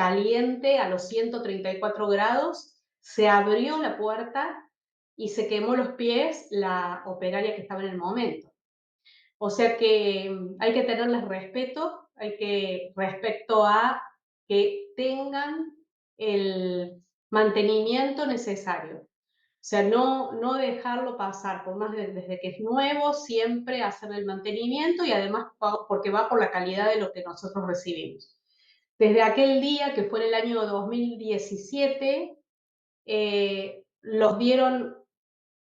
caliente a los 134 grados, se abrió la puerta y se quemó los pies la operaria que estaba en el momento. O sea que hay que tenerles respeto, hay que, respecto a que tengan el mantenimiento necesario. O sea, no dejarlo pasar, por más desde que es nuevo, siempre hacer el mantenimiento y además porque va por la calidad de lo que nosotros recibimos. Desde aquel día, que fue en el año 2017, los dieron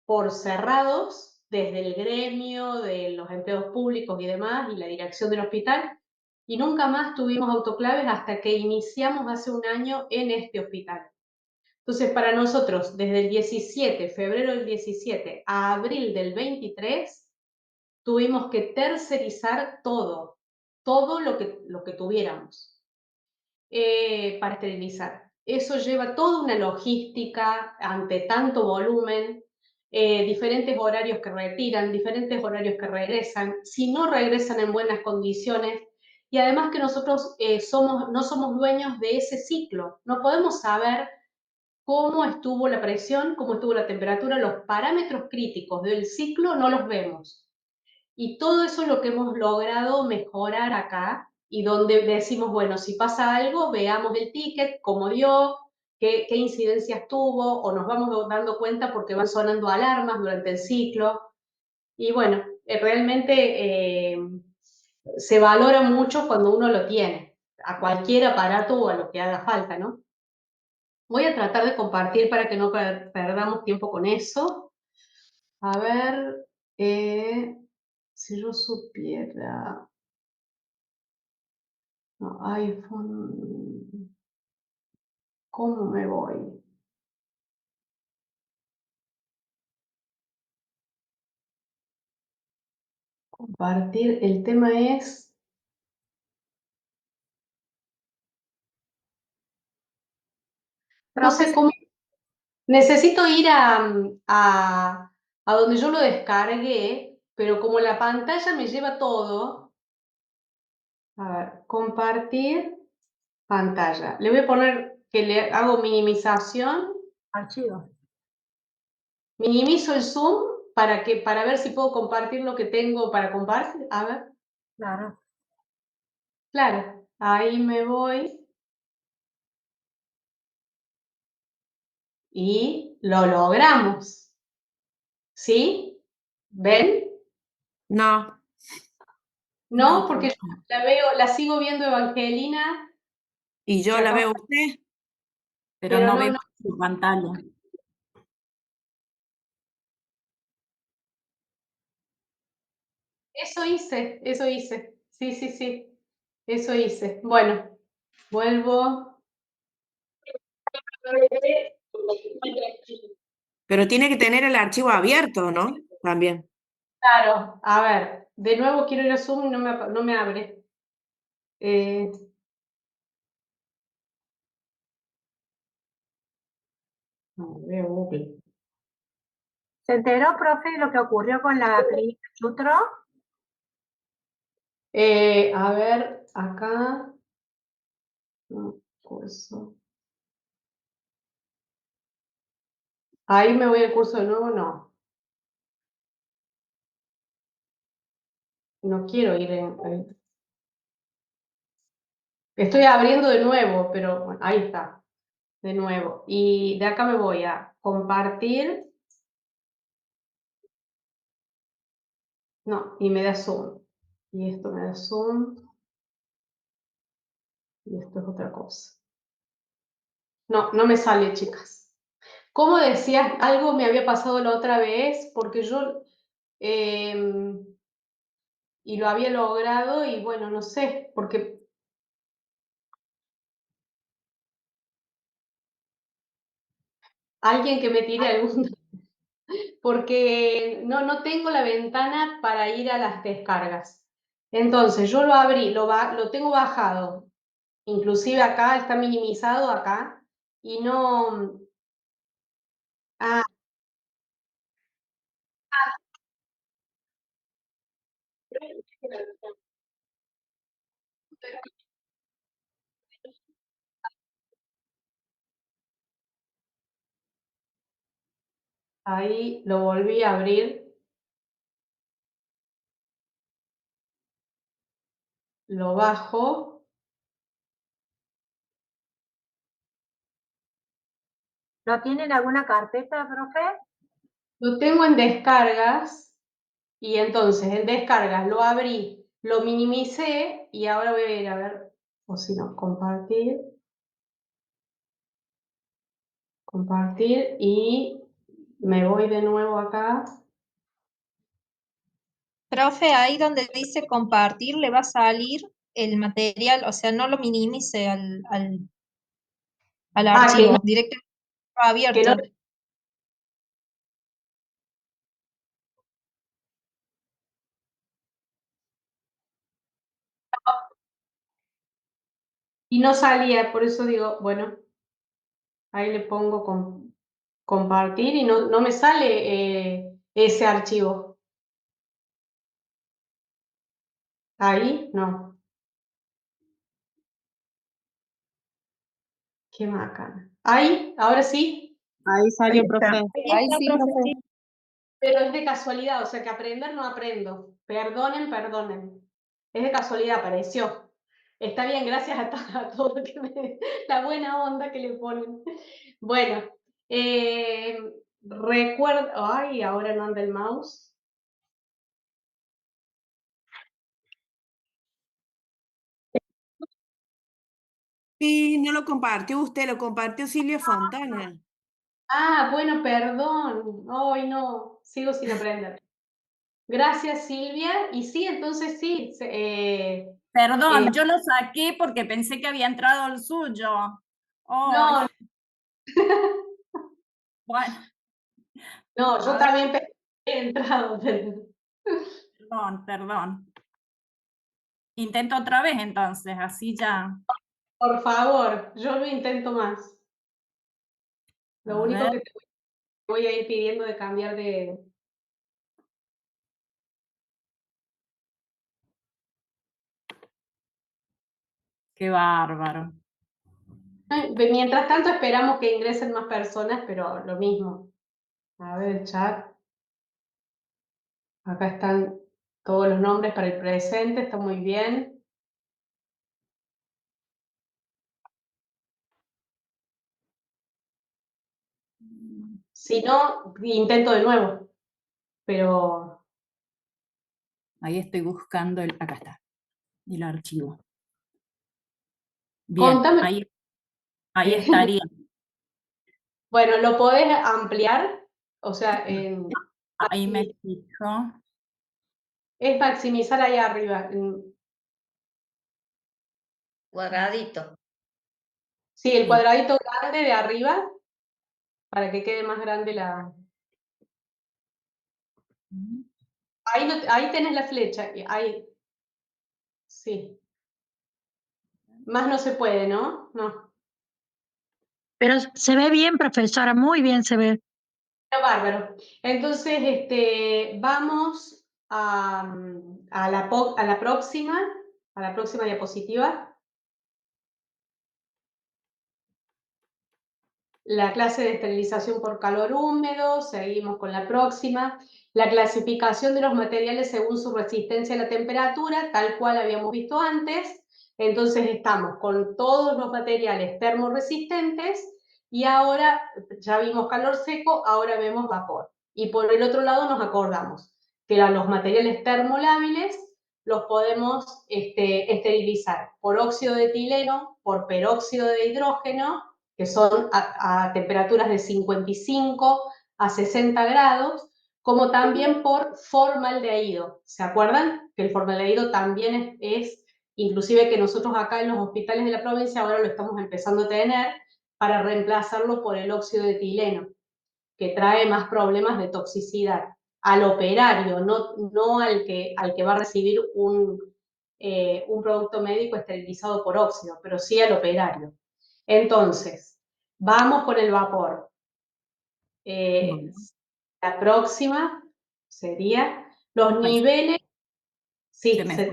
por cerrados desde el gremio de los empleados públicos y demás, y la dirección del hospital, y nunca más tuvimos autoclaves hasta que iniciamos hace un año en este hospital. Entonces, para nosotros, desde el 17, febrero del 17 a abril del 23, tuvimos que tercerizar todo lo que tuviéramos para esterilizar. Eso lleva toda una logística ante tanto volumen, diferentes horarios que retiran, diferentes horarios que regresan, si no regresan en buenas condiciones, y además que nosotros no somos dueños de ese ciclo, no podemos saber cómo estuvo la presión, cómo estuvo la temperatura, los parámetros críticos del ciclo no los vemos. Y todo eso es lo que hemos logrado mejorar acá y donde decimos, bueno, si pasa algo, veamos el ticket, cómo dio, qué incidencias tuvo, o nos vamos dando cuenta porque van sonando alarmas durante el ciclo. Y bueno, realmente se valora mucho cuando uno lo tiene, a cualquier aparato o a lo que haga falta, ¿no? Voy a tratar de compartir para que no perdamos tiempo con eso. A ver, si yo supiera. No, iPhone. ¿Cómo me voy? Compartir. El tema es. No Profe, sé cómo. Necesito ir a donde yo lo descargué, pero como la pantalla me lleva todo. A ver, compartir pantalla. Le voy a poner que le hago minimización. archivo. Minimizo el zoom para ver si puedo compartir lo que tengo para compartir. A ver, Claro. claro, ahí me voy y lo logramos. ¿Sí? ¿Ven? No, No, no. porque yo la veo, la sigo viendo Evangelina, Y yo que la acá, veo a usted, pero pero no no, veo no. su pantalla. Eso hice, eso hice. Sí, sí, sí. Eso hice. Bueno, vuelvo. Pero tiene que tener el archivo abierto, ¿no? También. Claro, a ver, de nuevo quiero ir a Zoom y no me abre. Eh, no, veo Google. ¿Se enteró, profe, lo que ocurrió con la clínica Chutro? A ver, acá. No, curso. Ahí me voy al curso de nuevo, no. No quiero ir ahí. Estoy abriendo de nuevo, pero bueno, ahí está, de nuevo. Y de acá me voy a compartir. No, y me da zoom. Y esto me da zoom. Y esto es otra cosa. No, no me sale, chicas. Como decías, algo me había pasado la otra vez, porque yo y lo había logrado, y bueno, no sé, porque alguien que me tire algún, porque no tengo la ventana para ir a las descargas. Entonces yo lo abrí, lo tengo bajado, inclusive acá está minimizado acá, y no. Ah, Ahí lo volví a abrir. Lo bajo. ¿Lo tiene en alguna carpeta, profe? Lo tengo en descargas y entonces en descargas lo abrí, lo minimicé y ahora voy a ir a ver, o si no, compartir. Compartir y me voy de nuevo acá. Profe, ahí donde dice compartir le va a salir el material, o sea, no lo minimice al Que no, archivo, directamente que no, abierto. y no salía, por eso digo, bueno, ahí le pongo compartir y no me sale ese archivo. Ahí, no. Qué macana. Ahí, ahora sí, Ahí salió, profe. Ahí sí, profe. pero es de casualidad, o sea que aprender no aprendo. Perdonen, perdonen. Es de casualidad, apareció. Está bien, gracias a todo lo que la buena onda que le ponen. Bueno, recuerdo, ay, ahora no anda el mouse. Sí, no lo compartió usted, lo compartió Silvia Fontana. Ah, bueno, perdón. Ay, no, sigo sin aprender. Gracias, Silvia. Y sí, entonces sí. Perdón, yo lo saqué porque pensé que había entrado el suyo. Ay, No, bueno, no, yo a ver, también he entrado. perdón. Intento otra vez entonces, así ya. Por favor, yo lo intento más. Lo A único ver, que te voy a ir pidiendo de cambiar de... qué bárbaro. Mientras tanto esperamos que ingresen más personas, pero lo mismo. A ver el chat. Acá están todos los nombres para el presente, está muy bien. Si no, intento de nuevo. Pero Ahí estoy buscando acá está, el archivo. Bien, contame. ahí estaría. Bueno, lo podés ampliar, o sea, Ahí me fijo. es maximizar ahí arriba. Cuadradito. Sí, el Sí. cuadradito grande de arriba, para que quede más grande la... Ahí, ahí tenés la flecha, ahí, sí. Más no se puede, ¿no? No. Pero se ve bien, profesora, muy bien se ve. Está bárbaro. Entonces, vamos a la próxima diapositiva. La clase de esterilización por calor húmedo, seguimos con la próxima. La clasificación de los materiales según su resistencia a la temperatura, tal cual habíamos visto antes. Entonces estamos con todos los materiales termorresistentes y ahora ya vimos calor seco, ahora vemos vapor. Y por el otro lado nos acordamos que los materiales termolábiles los podemos esterilizar por óxido de etileno, por peróxido de hidrógeno, que son a temperaturas de 55 a 60 grados, como también por formaldehído. ¿Se acuerdan? Que el formaldehído también inclusive que nosotros acá en los hospitales de la provincia ahora lo estamos empezando a tener para reemplazarlo por el óxido de etileno, que trae más problemas de toxicidad al operario, no al que va a recibir un producto médico esterilizado por óxido, pero sí al operario. Entonces, vamos con el vapor. La próxima sería los Ay, niveles. se Sí, me fue.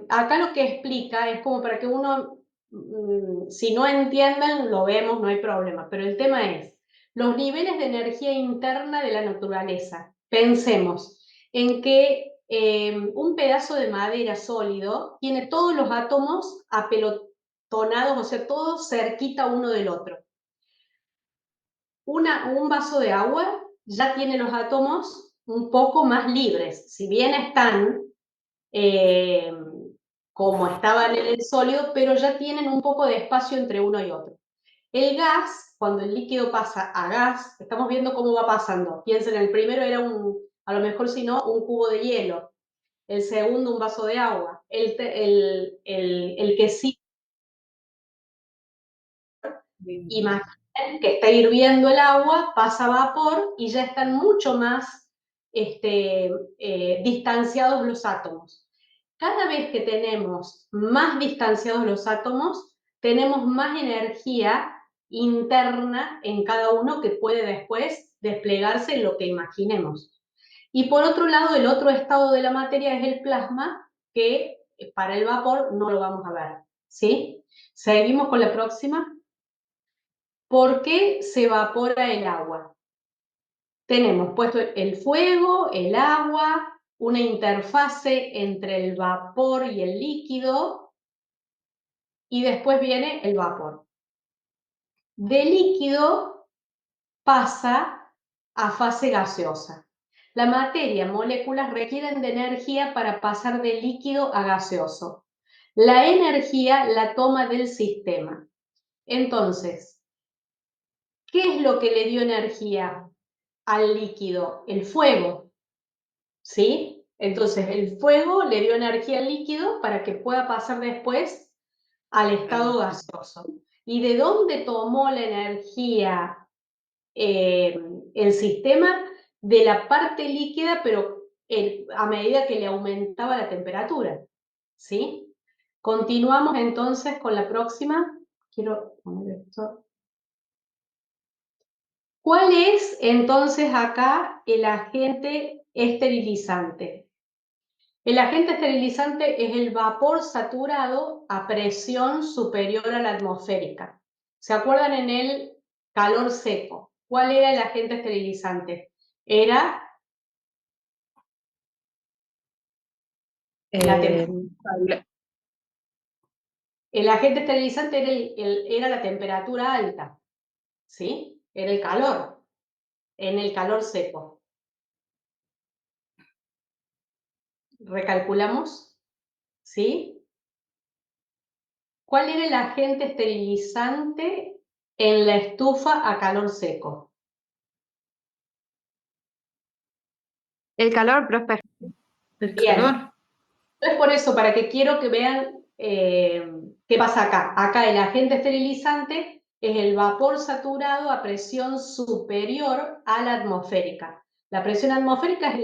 acá lo que explica es como para que uno si no entienden, lo vemos, no hay problema. Pero el tema es los niveles de energía interna de la naturaleza. Pensemos en que un pedazo de madera sólido tiene todos los átomos apelotonados, o sea, todos cerquita uno del otro. Un vaso de agua ya tiene los átomos un poco más libres. Si bien están como estaban en el sólido, pero ya tienen un poco de espacio entre uno y otro. El gas, cuando el líquido pasa a gas, estamos viendo cómo va pasando. Piensen, el primero era a lo mejor si no, un cubo de hielo. El segundo, un vaso de agua. El que sí, imaginen que está hirviendo el agua, pasa vapor y ya están mucho más distanciados los átomos. Cada vez que tenemos más distanciados los átomos, tenemos más energía interna en cada uno que puede después desplegarse en lo que imaginemos. Y por otro lado, el otro estado de la materia es el plasma, que para el vapor no lo vamos a ver, ¿sí? Seguimos con la próxima. ¿Por qué se evapora el agua? Tenemos puesto el fuego, el agua, una interfase entre el vapor y el líquido, y después viene el vapor. De líquido pasa a fase gaseosa. La materia, moléculas requieren de energía para pasar de líquido a gaseoso. La energía la toma del sistema. Entonces, ¿qué es lo que le dio energía al líquido? El fuego, ¿sí? Entonces, el fuego le dio energía al líquido para que pueda pasar después al estado gaseoso. ¿Y de dónde tomó la energía el sistema? De la parte líquida, pero a medida que le aumentaba la temperatura, ¿sí? Continuamos entonces con la próxima. Quiero poner esto. ¿Cuál es entonces acá el agente esterilizante? El agente esterilizante es el vapor saturado a presión superior a la atmosférica. ¿Se acuerdan en el calor seco? ¿Cuál era el agente esterilizante? Era la temperatura. El agente esterilizante era la temperatura alta, ¿sí? Era el calor, en el calor seco. Recalculamos, ¿sí? ¿Cuál era el agente esterilizante en la estufa a calor seco? El calor, profe. El Bien. calor. Entonces, por eso, para que quiero que vean qué pasa acá. Acá el agente esterilizante es el vapor saturado a presión superior a la atmosférica. La presión atmosférica es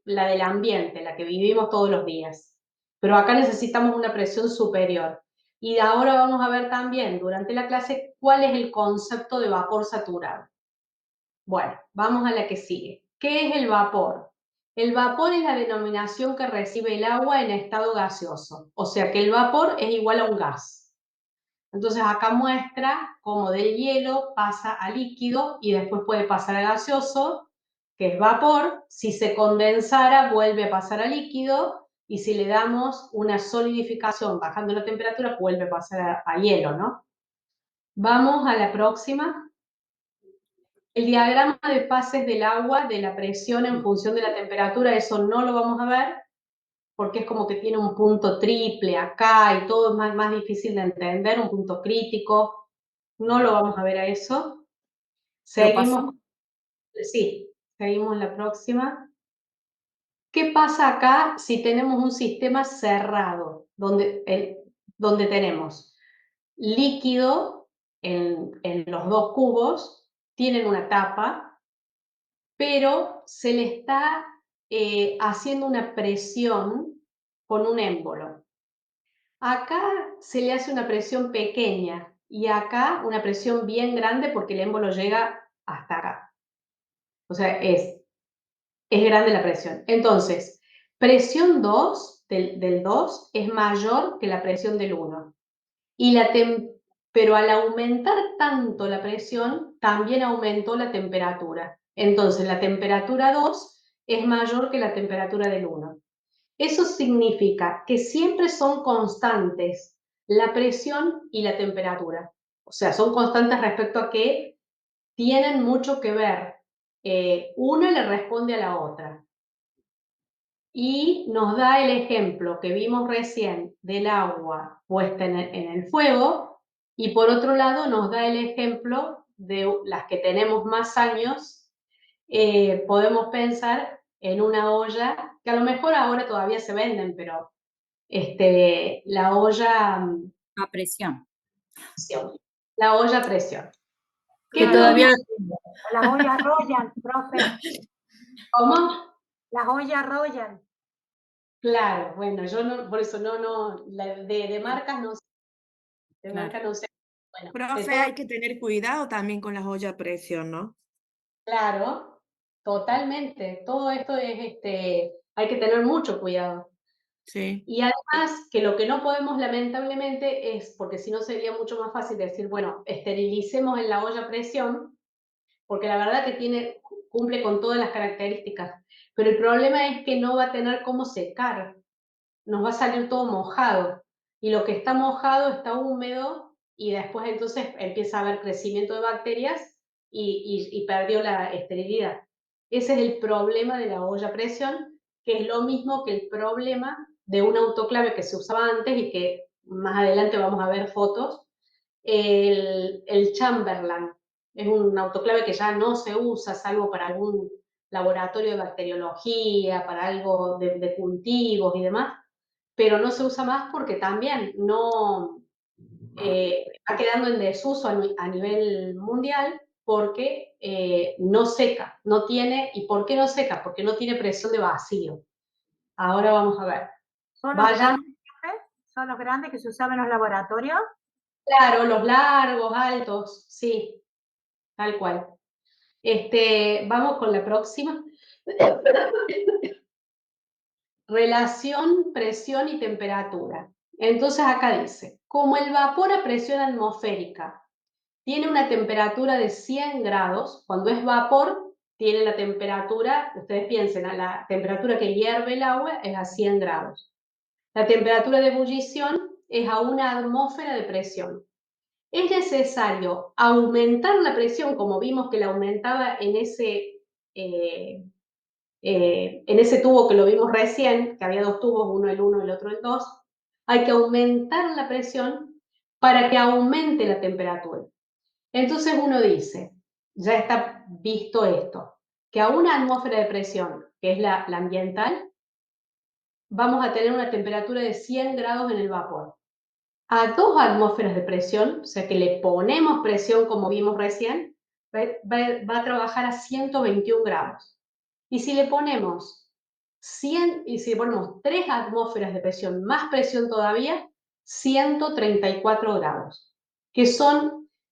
la del ambiente, la que vivimos todos los días. Pero acá necesitamos una presión superior. Y ahora vamos a ver también durante la clase cuál es el concepto de vapor saturado. Bueno, vamos a la que sigue. ¿Qué es el vapor? El vapor es la denominación que recibe el agua en estado gaseoso. O sea que el vapor es igual a un gas. Entonces acá muestra cómo del hielo pasa a líquido y después puede pasar a gaseoso, que es vapor. Si se condensara, vuelve a pasar a líquido. Y si le damos una solidificación bajando la temperatura, vuelve a pasar a hielo, ¿no? Vamos a la próxima. El diagrama de fases del agua, de la presión en función de la temperatura, eso no lo vamos a ver, porque es como que tiene un punto triple acá y todo es más difícil de entender, un punto crítico. No lo vamos a ver a eso. Seguimos. Sí, seguimos la próxima. ¿Qué pasa acá si tenemos un sistema cerrado, donde tenemos líquido en los dos cubos, tienen una tapa, pero se le está haciendo una presión con un émbolo. Acá se le hace una presión pequeña y acá una presión bien grande porque el émbolo llega hasta acá. O sea, es grande la presión. Entonces, presión 2 del 2 es mayor que la presión del 1. pero al aumentar tanto la presión, también aumentó la temperatura. Entonces, la temperatura 2 es mayor que la temperatura del 1. Eso significa que siempre son constantes la presión y la temperatura. O sea, son constantes respecto a que tienen mucho que ver. Una le responde a la otra. Y nos da el ejemplo que vimos recién del agua puesta en el fuego, y por otro lado nos da el ejemplo de las que tenemos más años. Podemos pensar en una olla, que a lo mejor ahora todavía se venden, pero la olla A presión. presión. La olla a presión. Que todavía- Las ollas Royal, profe. ¿Cómo? Las ollas Royal. Claro, bueno, yo no, por eso de marcas no sé. De Claro. marcas no sé. Bueno, Profe, hay que tener cuidado también con las ollas a presión, ¿no? claro, totalmente. Todo esto es, hay que tener mucho cuidado. Sí. Y además, que lo que no podemos lamentablemente es, porque si no sería mucho más fácil decir, bueno, esterilicemos en la olla a presión, porque la verdad que cumple con todas las características, pero el problema es que no va a tener cómo secar, nos va a salir todo mojado, y lo que está mojado está húmedo, y después entonces empieza a haber crecimiento de bacterias y perdió la esterilidad. Ese es el problema de la olla a presión, que es lo mismo que el problema de un autoclave que se usaba antes y que más adelante vamos a ver fotos, el Chamberlain. Es un autoclave que ya no se usa, salvo para algún laboratorio de bacteriología, para algo de cultivos y demás, pero no se usa más porque también no va quedando en desuso a nivel mundial, porque no seca, no tiene. ¿Y por qué no seca? Porque no tiene presión de vacío. Ahora vamos a ver. ¿Son los Vayan, grandes, profe? ¿Son los grandes que se usaban en los laboratorios? claro, los largos, altos, sí, tal cual. Vamos con la próxima. Relación, presión y temperatura. Entonces acá dice, como el vapor a presión atmosférica tiene una temperatura de 100 grados, cuando es vapor tiene la temperatura, ustedes piensen, a la temperatura que hierve el agua es a 100 grados. La temperatura de ebullición es a una atmósfera de presión. Es necesario aumentar la presión, como vimos que la aumentaba en ese tubo que lo vimos recién, que había dos tubos, uno el 1 y el otro el 2, hay que aumentar la presión para que aumente la temperatura. Entonces uno dice, ya está visto esto, que a una atmósfera de presión, que es la ambiental, vamos a tener una temperatura de 100 grados en el vapor. A 2 atmósferas de presión, o sea que le ponemos presión como vimos recién, va a trabajar a 121 grados. Y si le ponemos 3 atmósferas de presión, más presión todavía, 134 grados, que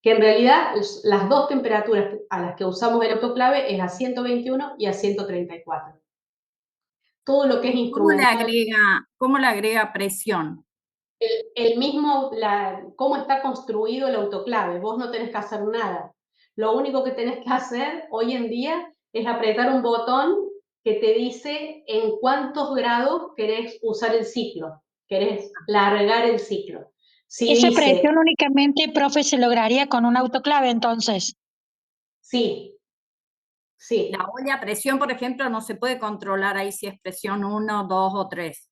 en realidad las dos temperaturas a las que usamos el autoclave es a 121 y a 134. Todo lo que es instrumental. ¿Cómo le agrega presión? Cómo está construido el autoclave. Vos no tenés que hacer nada. Lo único que tenés que hacer hoy en día es apretar un botón que te dice en cuántos grados querés usar el ciclo, querés largar el ciclo. Si Esa dice, presión únicamente, profe, se lograría con un autoclave, entonces. sí, sí. La olla a presión, por ejemplo, no se puede controlar ahí si es presión 1, 2 o 3.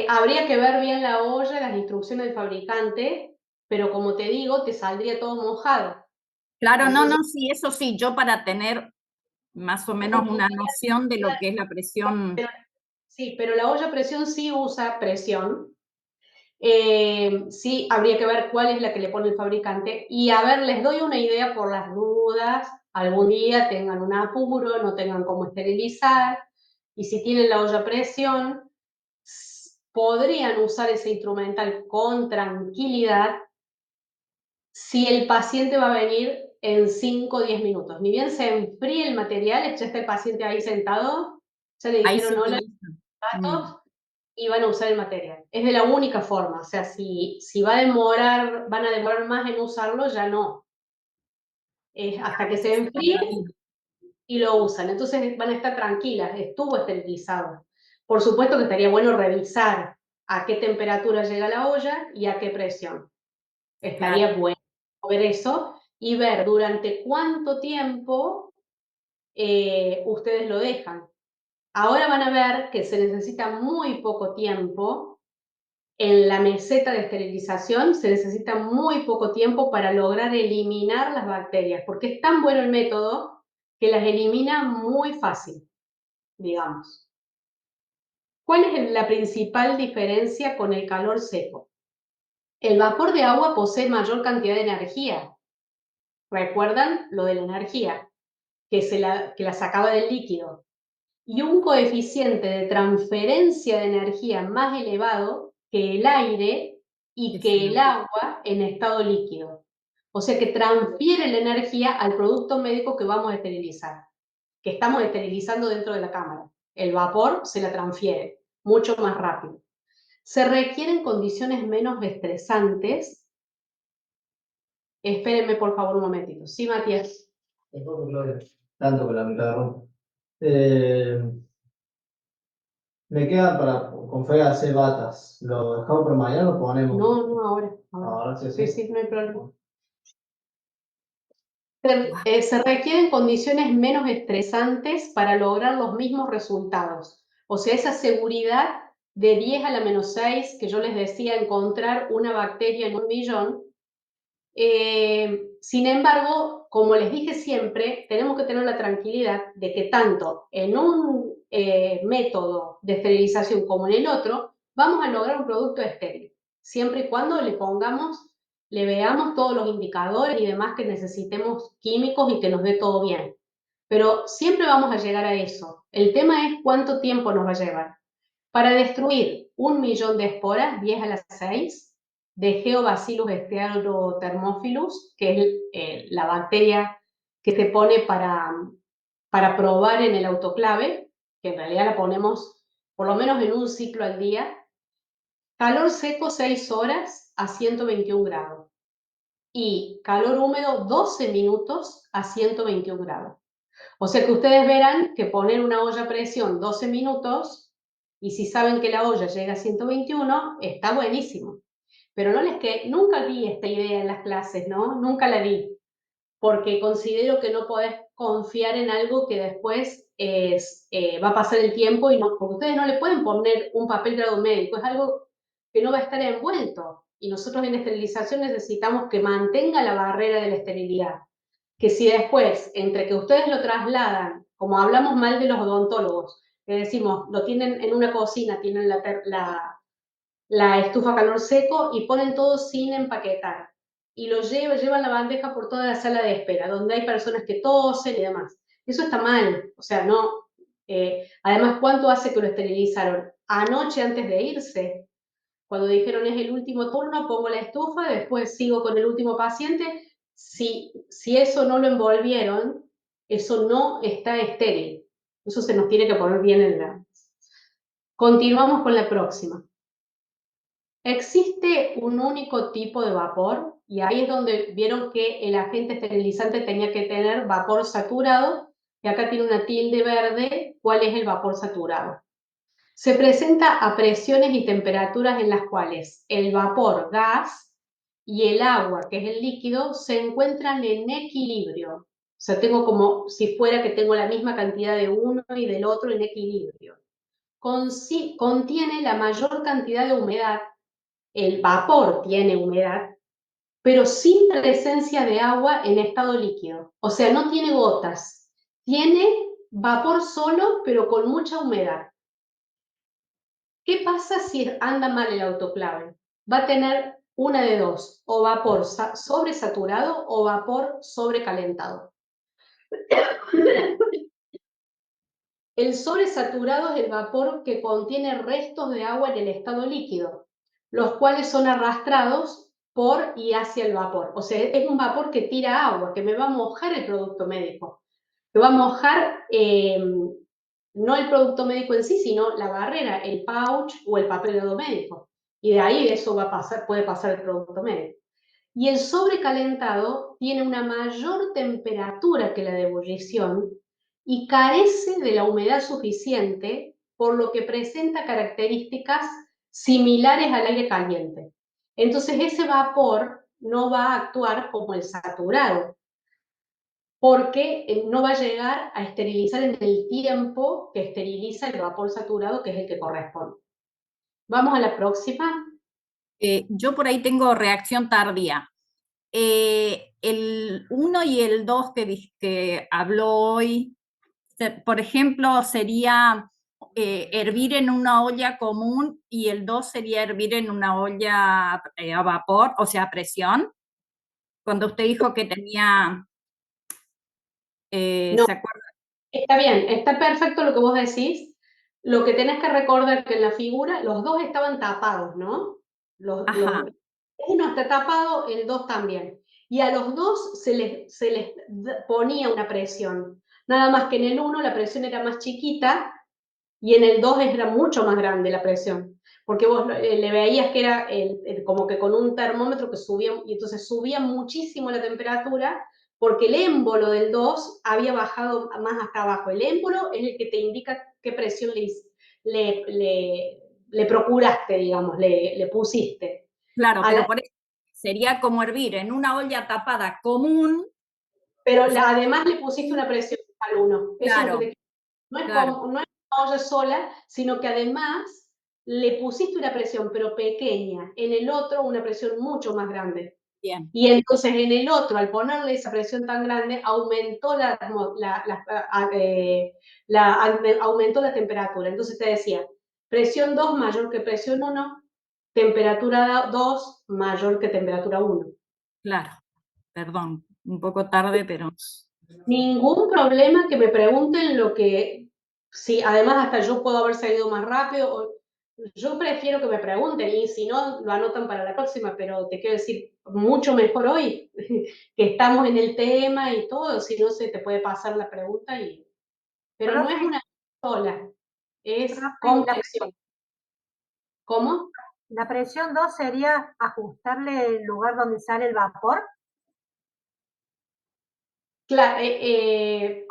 Habría que ver bien la olla, las instrucciones del fabricante, pero como te digo, te saldría todo mojado. Claro, Entonces, no, sí, eso sí, yo para tener más o menos una noción de lo que es la presión. Sí, pero la olla a presión sí usa presión. Sí, habría que ver cuál es la que le pone el fabricante. Y a ver, les doy una idea por las dudas. Algún día tengan un apuro, no tengan cómo esterilizar. Y si tienen la olla a presión, podrían usar ese instrumental con tranquilidad si el paciente va a venir en 5 o 10 minutos. Ni bien se enfríe el material, ya está el paciente ahí sentado, ya le Ahí dijeron se hola, utiliza. gatos, y van a usar el material. Es de la única forma, o sea, si van a demorar más en usarlo, ya no. Es hasta que se enfríe y lo usan. Entonces van a estar tranquilas, estuvo esterilizado. Por supuesto que estaría bueno revisar a qué temperatura llega la olla y a qué presión. Estaría bueno ver eso y ver durante cuánto tiempo ustedes lo dejan. Ahora van a ver que se necesita muy poco tiempo. En la meseta de esterilización se necesita muy poco tiempo para lograr eliminar las bacterias, porque es tan bueno el método que las elimina muy fácil, digamos. ¿Cuál es la principal diferencia con el calor seco? El vapor de agua posee mayor cantidad de energía. ¿Recuerdan lo de la energía? Que la sacaba del líquido. Y un coeficiente de transferencia de energía más elevado que el aire y que el agua en estado líquido. O sea que transfiere la energía al producto médico que vamos a esterilizar, que estamos esterilizando dentro de la cámara. El vapor se la transfiere mucho más rápido. Se requieren condiciones menos estresantes. Espérenme por favor un momentito. Sí, Matías. Tanto con la mitad me quedan con fe hacer batas. ¿Lo dejamos para mañana o lo ponemos? No, ahora. Ahora sí. Sí, no hay problema. Se requieren condiciones menos estresantes para lograr los mismos resultados. O sea, esa seguridad de 10 a la menos 6 que yo les decía, encontrar una bacteria en 1.000.000. Sin embargo, como les dije siempre, tenemos que tener la tranquilidad de que tanto en un método de esterilización como en el otro, vamos a lograr un producto estéril, siempre y cuando le veamos todos los indicadores y demás que necesitemos químicos y que nos dé todo bien. Pero siempre vamos a llegar a eso. El tema es cuánto tiempo nos va a llevar. Para destruir 1.000.000 de esporas, 10 a la 6, de Geobacillus steatothermophilus, que es la bacteria que se pone para probar en el autoclave, que en realidad la ponemos por lo menos en un ciclo al día. Calor seco 6 horas a 121 grados y calor húmedo 12 minutos a 121 grados. O sea que ustedes verán que poner una olla a presión 12 minutos y si saben que la olla llega a 121, está buenísimo. Pero nunca vi esta idea en las clases, ¿no? Nunca la vi, porque considero que no podés confiar en algo que después va a pasar el tiempo y no, porque ustedes no le pueden poner un papel grado médico, es algo que no va a estar envuelto. Y nosotros en esterilización necesitamos que mantenga la barrera de la esterilidad. Que si después, entre que ustedes lo trasladan, como hablamos mal de los odontólogos, que decimos, lo tienen en una cocina, tienen la estufa a calor seco y ponen todo sin empaquetar. Y lo llevan la bandeja por toda la sala de espera, donde hay personas que tosen y demás. Eso está mal, o sea, no. Además, ¿cuánto hace que lo esterilizaron? Anoche antes de irse, cuando dijeron es el último turno, pongo la estufa, después sigo con el último paciente. Si eso no lo envolvieron, eso no está estéril. Eso se nos tiene que poner bien en la... Continuamos con la próxima. Existe un único tipo de vapor, y ahí es donde vieron que el agente esterilizante tenía que tener vapor saturado, y acá tiene una tilde verde, ¿cuál es el vapor saturado? Se presenta a presiones y temperaturas en las cuales el vapor gas y el agua, que es el líquido, se encuentran en equilibrio. O sea, tengo como si fuera que tengo la misma cantidad de uno y del otro en equilibrio. Contiene la mayor cantidad de humedad. El vapor tiene humedad, pero sin presencia de agua en estado líquido. O sea, no tiene gotas. Tiene vapor solo, pero con mucha humedad. ¿Qué pasa si anda mal el autoclave? Va a tener una de dos, o vapor sobresaturado o vapor sobrecalentado. El sobresaturado es el vapor que contiene restos de agua en el estado líquido, los cuales son arrastrados por y hacia el vapor. O sea, es un vapor que tira agua, que me va a mojar el producto médico, que va a mojar no el producto médico en sí, sino la barrera, el pouch o el papel médico. Y de ahí eso va a pasar, puede pasar el producto médico. Y el sobrecalentado tiene una mayor temperatura que la de ebullición y carece de la humedad suficiente, por lo que presenta características similares al aire caliente. Entonces ese vapor no va a actuar como el saturado, porque no va a llegar a esterilizar en el tiempo que esteriliza el vapor saturado, que es el que corresponde. Vamos a la próxima. Yo por ahí tengo reacción tardía. El 1 y el 2 que habló hoy, por ejemplo, sería hervir en una olla común, y el 2 sería hervir en una olla a vapor, o sea, a presión. Cuando usted dijo que tenía, No. ¿se acuerda? Está bien, está perfecto lo que vos decís. Lo que tenés que recordar que en la figura los dos estaban tapados, ¿no? Ajá. Uno está tapado, el 2 también. Y a los dos se les ponía una presión. Nada más que en el 1 la presión era más chiquita y en el 2 era mucho más grande la presión. Porque vos le veías que era como que con un termómetro que subía, y entonces subía muchísimo la temperatura, porque el émbolo del 2 había bajado más hasta abajo. El émbolo es el que te indica qué presión le procuraste, digamos, le pusiste. Claro, pero por eso sería como hervir en una olla tapada común. Pero o sea, además le pusiste una presión al 1. Eso es lo que claro, te... No es, claro. no es una olla sola, sino que además le pusiste una presión, pero pequeña. En el otro, una presión mucho más grande. Bien. Y entonces en el otro, al ponerle esa presión tan grande, aumentó aumentó la temperatura. Entonces te decía, presión 2 mayor que presión 1, temperatura 2 mayor que temperatura 1. Claro, perdón, un poco tarde, pero... Ningún problema, que me pregunten lo que... Sí, además hasta yo puedo haber salido más rápido. Yo prefiero que me pregunten, y si no, lo anotan para la próxima, pero te quiero decir, mucho mejor hoy, que estamos en el tema y todo, si no se te puede pasar la pregunta. Pero no es una sola, es con presión. ¿Cómo? La presión 2 sería ajustarle el lugar donde sale el vapor. Claro,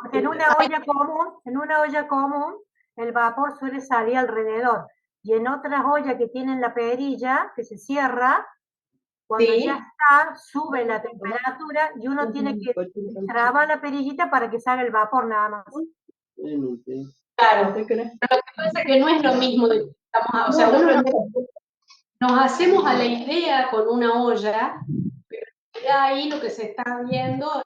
Porque en una olla común, el vapor suele salir alrededor. Y en otras ollas que tienen la perilla, que se cierra, cuando sí. ya está, sube la temperatura y uno tiene que trabar la perillita para que salga el vapor nada más. Claro, lo que pasa es que no es lo mismo. O sea, nos hacemos a la idea con una olla, pero ahí lo que se está viendo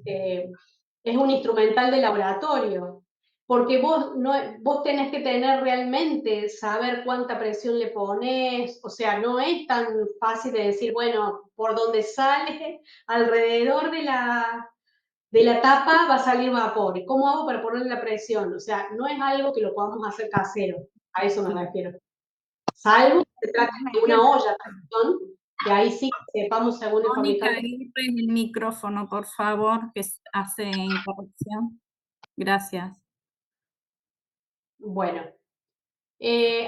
es un instrumental de laboratorio, porque vos tenés que tener realmente, saber cuánta presión le pones, o sea, no es tan fácil de decir, bueno, por donde sale, alrededor de la tapa va a salir vapor, ¿y cómo hago para ponerle la presión? O sea, no es algo que lo podamos hacer casero, a eso me refiero. Salvo que se trate de una olla a presión, que ahí sí sepamos según el Mónica, fabricante. abre el micrófono, por favor, que hace interrupción. Gracias. Bueno,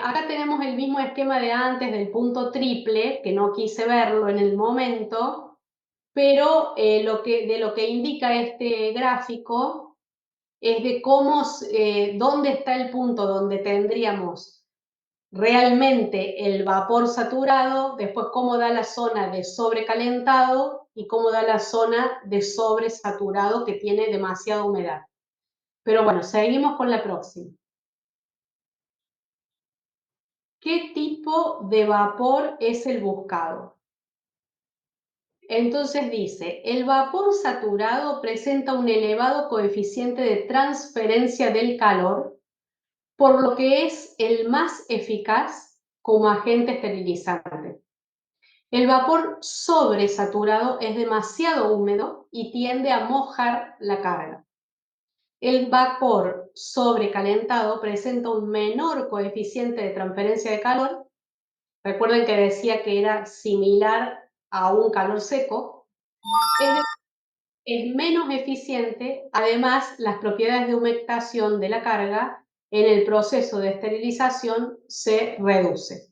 acá tenemos el mismo esquema de antes del punto triple, que no quise verlo en el momento, pero de lo que indica este gráfico es de cómo, dónde está el punto donde tendríamos realmente el vapor saturado, después cómo da la zona de sobrecalentado y cómo da la zona de sobresaturado que tiene demasiada humedad. Pero bueno, seguimos con la próxima. ¿Qué tipo de vapor es el buscado? Entonces dice, el vapor saturado presenta un elevado coeficiente de transferencia del calor, por lo que es el más eficaz como agente esterilizante. El vapor sobresaturado es demasiado húmedo y tiende a mojar la carga. El vapor sobrecalentado presenta un menor coeficiente de transferencia de calor. Recuerden que decía que era similar a un calor seco. Es menos eficiente. Además, las propiedades de humectación de la carga en el proceso de esterilización se reduce.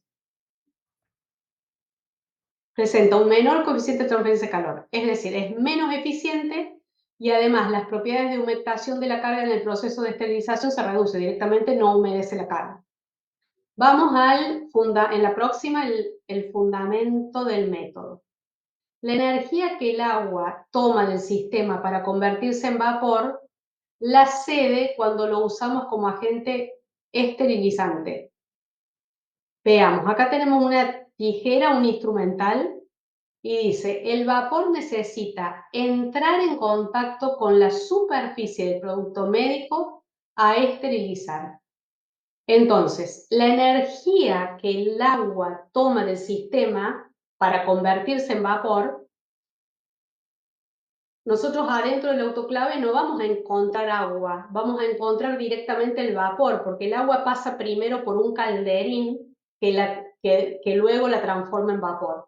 Presenta un menor coeficiente de transferencia de calor, es decir, es menos eficiente y además las propiedades de humectación de la carga en el proceso de esterilización se reduce, directamente no humedece la carga. Vamos en la próxima, el fundamento del método. La energía que el agua toma del sistema para convertirse en vapor la cede cuando lo usamos como agente esterilizante. Veamos, acá tenemos una tijera, un instrumental, y dice, el vapor necesita entrar en contacto con la superficie del producto médico a esterilizar. Entonces, la energía que el agua toma del sistema para convertirse en vapor, nosotros adentro del autoclave no vamos a encontrar agua, vamos a encontrar directamente el vapor, porque el agua pasa primero por un calderín que luego la transforma en vapor.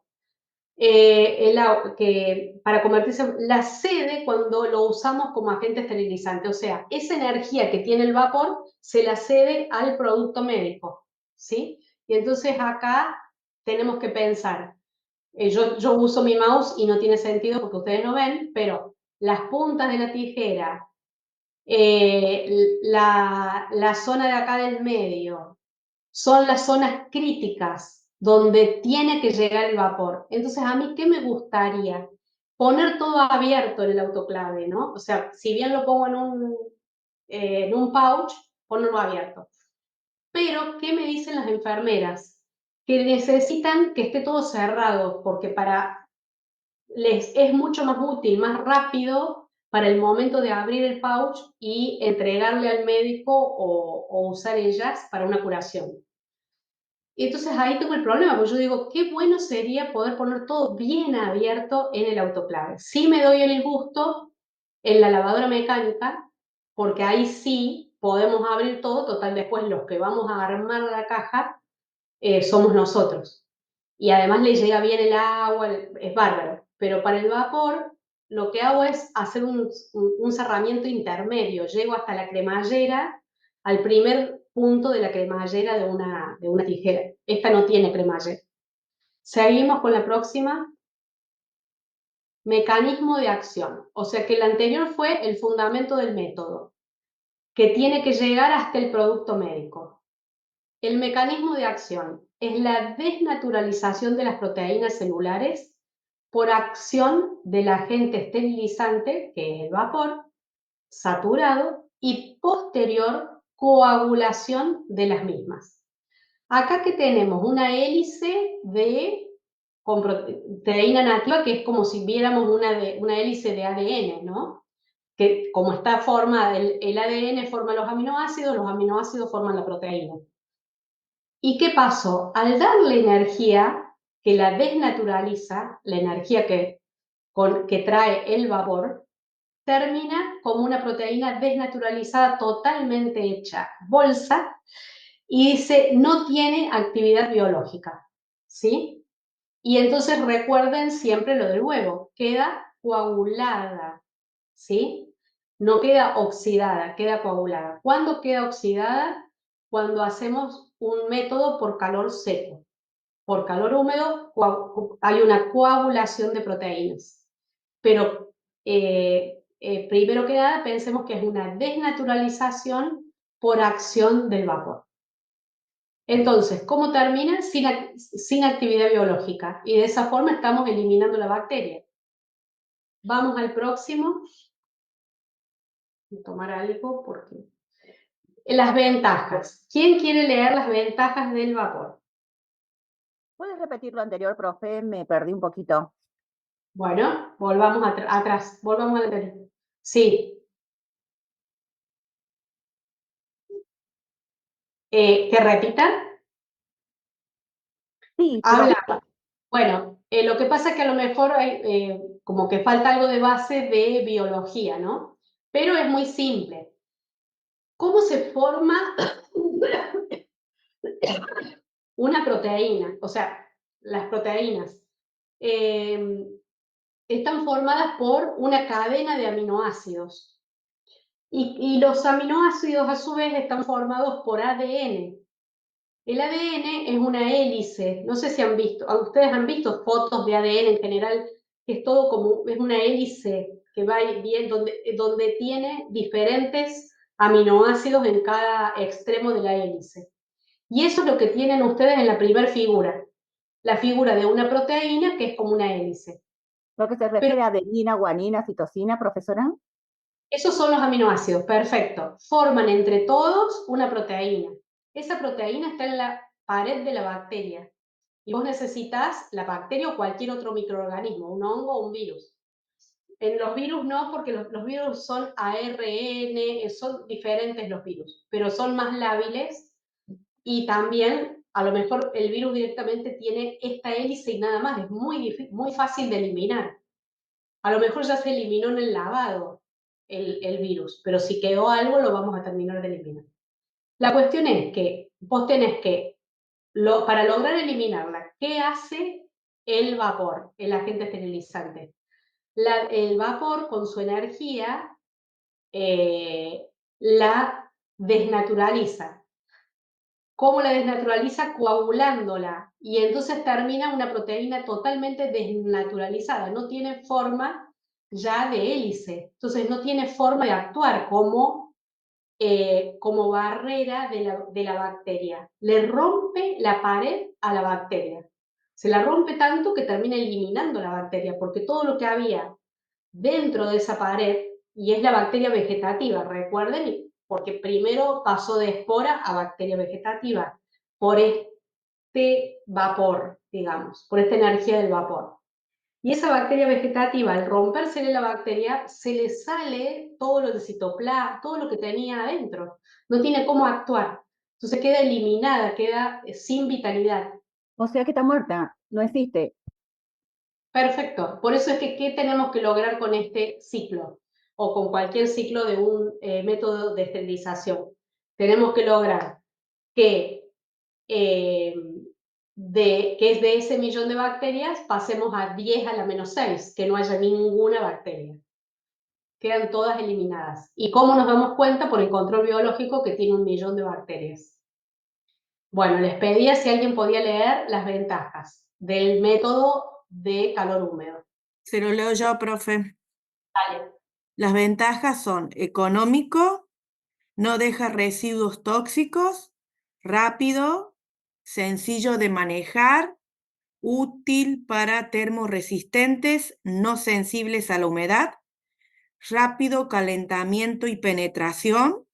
Para convertirse en la cede cuando lo usamos como agente esterilizante, o sea, esa energía que tiene el vapor se la cede al producto médico, ¿sí? Y entonces acá tenemos que pensar, yo uso mi mouse y no tiene sentido porque ustedes no ven, pero las puntas de la tijera, la zona de acá del medio, son las zonas críticas donde tiene que llegar el vapor. Entonces, ¿a mí qué me gustaría? Poner todo abierto en el autoclave, ¿no? O sea, si bien lo pongo en un pouch, ponerlo abierto. Pero, ¿qué me dicen las enfermeras? Que necesitan que esté todo cerrado, porque les es mucho más útil, más rápido para el momento de abrir el pouch y entregarle al médico o usar ellas para una curación. Y entonces ahí tengo el problema, porque yo digo, qué bueno sería poder poner todo bien abierto en el autoclave. Sí me doy el gusto en la lavadora mecánica, porque ahí sí podemos abrir todo, total después los que vamos a armar la caja somos nosotros. Y además le llega bien el agua, es bárbaro. Pero para el vapor lo que hago es hacer un cerramiento intermedio, llego hasta la cremallera, al primer punto de la cremallera de una tijera. Esta no tiene cremallera. Seguimos con la próxima. Mecanismo de acción. O sea que el anterior fue el fundamento del método, que tiene que llegar hasta el producto médico. El mecanismo de acción es la desnaturalización de las proteínas celulares por acción del agente esterilizante, que es el vapor, saturado, y posterior coagulación de las mismas. Acá que tenemos una hélice con proteína nativa, que es como si viéramos una hélice de ADN, ¿no? Que como está formada, el ADN forma los aminoácidos forman la proteína. ¿Y qué pasó? Al darle energía que la desnaturaliza, la energía que trae el vapor, termina como una proteína desnaturalizada totalmente hecha bolsa y dice, no tiene actividad biológica, ¿sí? Y entonces recuerden siempre lo del huevo, queda coagulada, ¿sí? No queda oxidada, queda coagulada. ¿Cuándo queda oxidada? Cuando hacemos un método por calor seco. Por calor húmedo hay una coagulación de proteínas. Pero primero que nada pensemos que es una desnaturalización por acción del vapor. Entonces, ¿cómo termina? Sin actividad biológica. Y de esa forma estamos eliminando la bacteria. Vamos al próximo. Voy a tomar algo porque... Las ventajas. ¿Quién quiere leer las ventajas del vapor? ¿Puedes repetir lo anterior, profe? Me perdí un poquito. Bueno, volvamos atrás. Volvamos al anterior. Sí. ¿Que repitan? Sí, Habla. Bueno, lo que pasa es que a lo mejor hay, como que falta algo de base de biología, ¿no? Pero es muy simple. ¿Cómo se forma una proteína? O sea, las proteínas están formadas por una cadena de aminoácidos. Y los aminoácidos, a su vez, están formados por ADN. El ADN es una hélice. No sé si ustedes han visto fotos de ADN en general, que es todo como, es una hélice que va bien, donde tiene diferentes aminoácidos en cada extremo de la hélice. Y eso es lo que tienen ustedes en la primera figura. La figura de una proteína que es como una hélice. ¿Lo que se refiere a adenina, guanina, citosina, profesora? Esos son los aminoácidos, perfecto. Forman entre todos una proteína. Esa proteína está en la pared de la bacteria. Y vos necesitas la bacteria o cualquier otro microorganismo, un hongo o un virus. En los virus no, porque los virus son ARN, son diferentes los virus, pero son más lábiles y también a lo mejor el virus directamente tiene esta hélice y nada más, es muy fácil de eliminar. A lo mejor ya se eliminó en el lavado el virus, pero si quedó algo lo vamos a terminar de eliminar. La cuestión es que vos tenés que, para lograr eliminarla, ¿qué hace el vapor, el agente esterilizante? El vapor con su energía la desnaturaliza. ¿Cómo la desnaturaliza? Coagulándola. Y entonces termina una proteína totalmente desnaturalizada. No tiene forma ya de hélice. Entonces no tiene forma de actuar como barrera de la bacteria. Le rompe la pared a la bacteria. Se la rompe tanto que termina eliminando la bacteria, porque todo lo que había dentro de esa pared, y es la bacteria vegetativa, recuerden, porque primero pasó de espora a bacteria vegetativa, por este vapor, digamos, por esta energía del vapor. Y esa bacteria vegetativa, al rompérsele la bacteria, se le sale todo lo de citoplasma, todo lo que tenía adentro. No tiene cómo actuar. Entonces queda eliminada, queda sin vitalidad. O sea que está muerta, no existe. Perfecto. Por eso es que, ¿qué tenemos que lograr con este ciclo? O con cualquier ciclo de un método de esterilización. Tenemos que lograr que que es de ese millón de bacterias, pasemos a 10 a la menos 6, que no haya ninguna bacteria. Quedan todas eliminadas. ¿Y cómo nos damos cuenta? Por el control biológico que tiene 1 millón de bacterias. Bueno, les pedía si alguien podía leer las ventajas del método de calor húmedo. Se lo leo yo, profe. Dale. Las ventajas son económico, no deja residuos tóxicos, rápido, sencillo de manejar, útil para termorresistentes, no sensibles a la humedad, rápido calentamiento y penetración,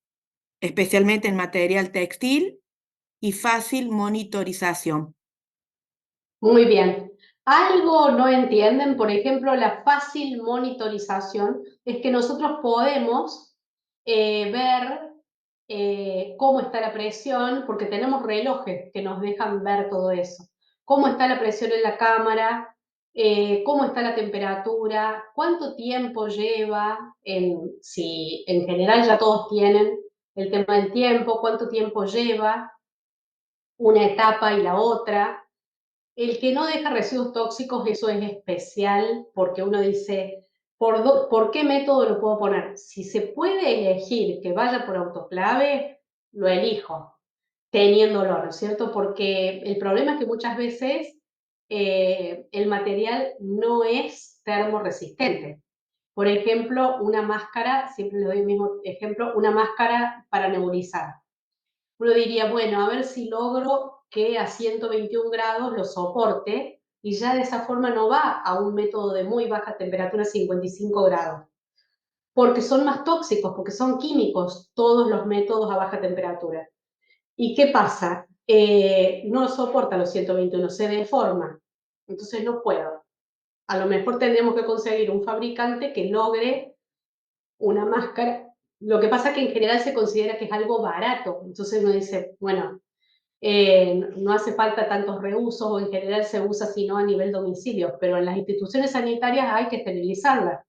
especialmente en material textil, y fácil monitorización. Muy bien. Algo no entienden, por ejemplo, la fácil monitorización, es que nosotros podemos ver cómo está la presión, porque tenemos relojes que nos dejan ver todo eso. Cómo está la presión en la cámara, cómo está la temperatura, cuánto tiempo lleva, si en general ya todos tienen el tema del tiempo, cuánto tiempo lleva una etapa y la otra. El que no deja residuos tóxicos, eso es especial, porque uno dice, ¿por qué método lo puedo poner? Si se puede elegir que vaya por autoclave, lo elijo, teniéndolo, ¿no es cierto? Porque el problema es que muchas veces el material no es termorresistente. Por ejemplo, una máscara, siempre le doy el mismo ejemplo, una máscara para nebulizar. Uno diría, bueno, a ver si logro que a 121 grados lo soporte, y ya de esa forma no va a un método de muy baja temperatura, 55 grados, porque son más tóxicos, porque son químicos todos los métodos a baja temperatura. ¿Y qué pasa? No soporta los 121, se deforma, entonces no puedo. A lo mejor tendremos que conseguir un fabricante que logre una máscara. Lo que pasa es que en general se considera que es algo barato, entonces uno dice, bueno, no hace falta tantos reusos, o en general se usa sino a nivel domicilio, pero en las instituciones sanitarias hay que esterilizarlas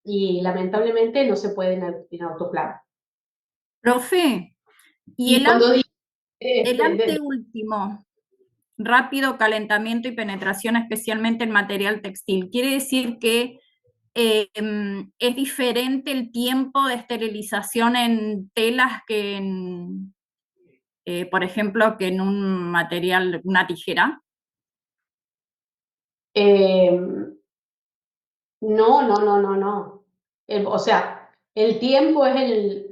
y lamentablemente no se puede en autoclave. Profe, Y cuando digo, el anteúltimo, rápido calentamiento y penetración, especialmente en material textil, ¿quiere decir que es diferente el tiempo de esterilización en telas que por ejemplo, que en un material, una tijera. No. O sea, el tiempo es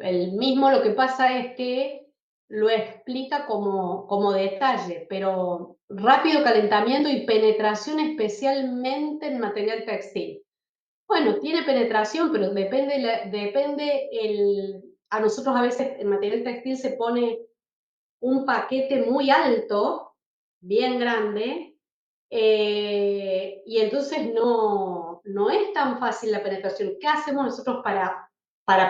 el mismo, lo que pasa es que lo explica como detalle, pero rápido calentamiento y penetración especialmente en material textil. Bueno, tiene penetración, pero a nosotros a veces en material textil se pone un paquete muy alto, bien grande, y entonces no es tan fácil la penetración. ¿Qué hacemos nosotros para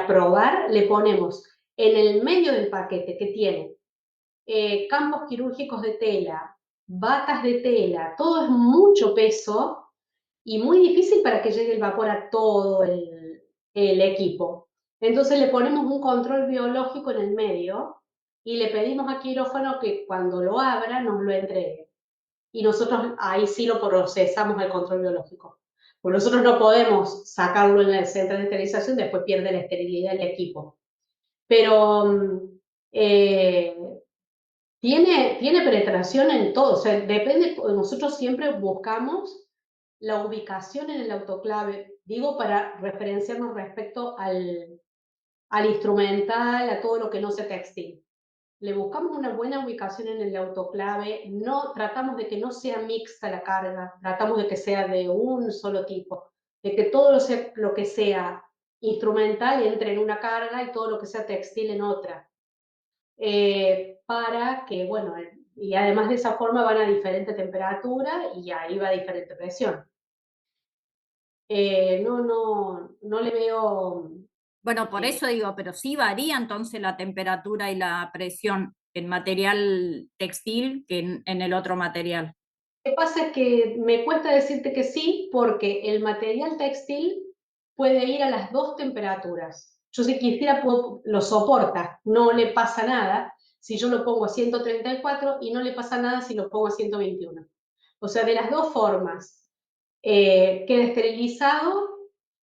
probar? Le ponemos en el medio del paquete que tiene campos quirúrgicos de tela, batas de tela, todo es mucho peso y muy difícil para que llegue el vapor a todo el equipo. Entonces le ponemos un control biológico en el medio y le pedimos a quirófano que cuando lo abra nos lo entregue. Y nosotros ahí sí lo procesamos el control biológico. Pues nosotros no podemos sacarlo en el centro de esterilización, después pierde la esterilidad del equipo. Pero tiene penetración en todo, o sea, depende, nosotros siempre buscamos la ubicación en el autoclave, digo para referenciarnos respecto al instrumental, a todo lo que no sea textil. Le buscamos una buena ubicación en el autoclave, tratamos de que no sea mixta la carga, tratamos de que sea de un solo tipo, de que todo lo que sea instrumental entre en una carga y todo lo que sea textil en otra. Para que, bueno, y además de esa forma van a diferente temperatura y ahí va a diferente presión. No le veo... Bueno, por eso digo, pero sí varía entonces la temperatura y la presión en material textil que en el otro material. Lo que pasa es que me cuesta decirte que sí, porque el material textil puede ir a las dos temperaturas. Yo si quisiera lo soporta, no le pasa nada si yo lo pongo a 134 y no le pasa nada si lo pongo a 121. O sea, de las dos formas, queda esterilizado,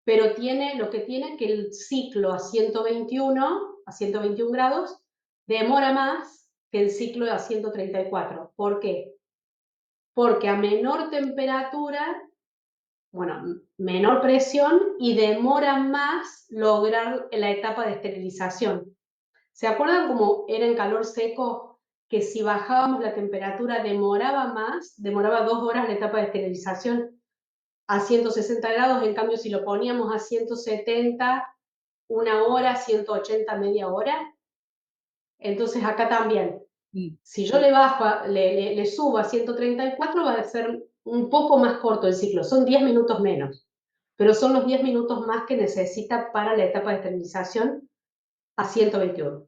pero tiene lo que tiene que el ciclo a 121 grados, demora más que el ciclo a 134. ¿Por qué? Porque a menor temperatura, bueno, menor presión y demora más lograr la etapa de esterilización. ¿Se acuerdan cómo era en calor seco? Que si bajábamos la temperatura demoraba 2 horas la etapa de esterilización a 160 grados, en cambio si lo poníamos a 170, 1 hora, 180, media hora. Entonces acá también, si yo le subo a 134, va a ser un poco más corto el ciclo, son 10 minutos menos, pero son los 10 minutos más que necesita para la etapa de esterilización a 121.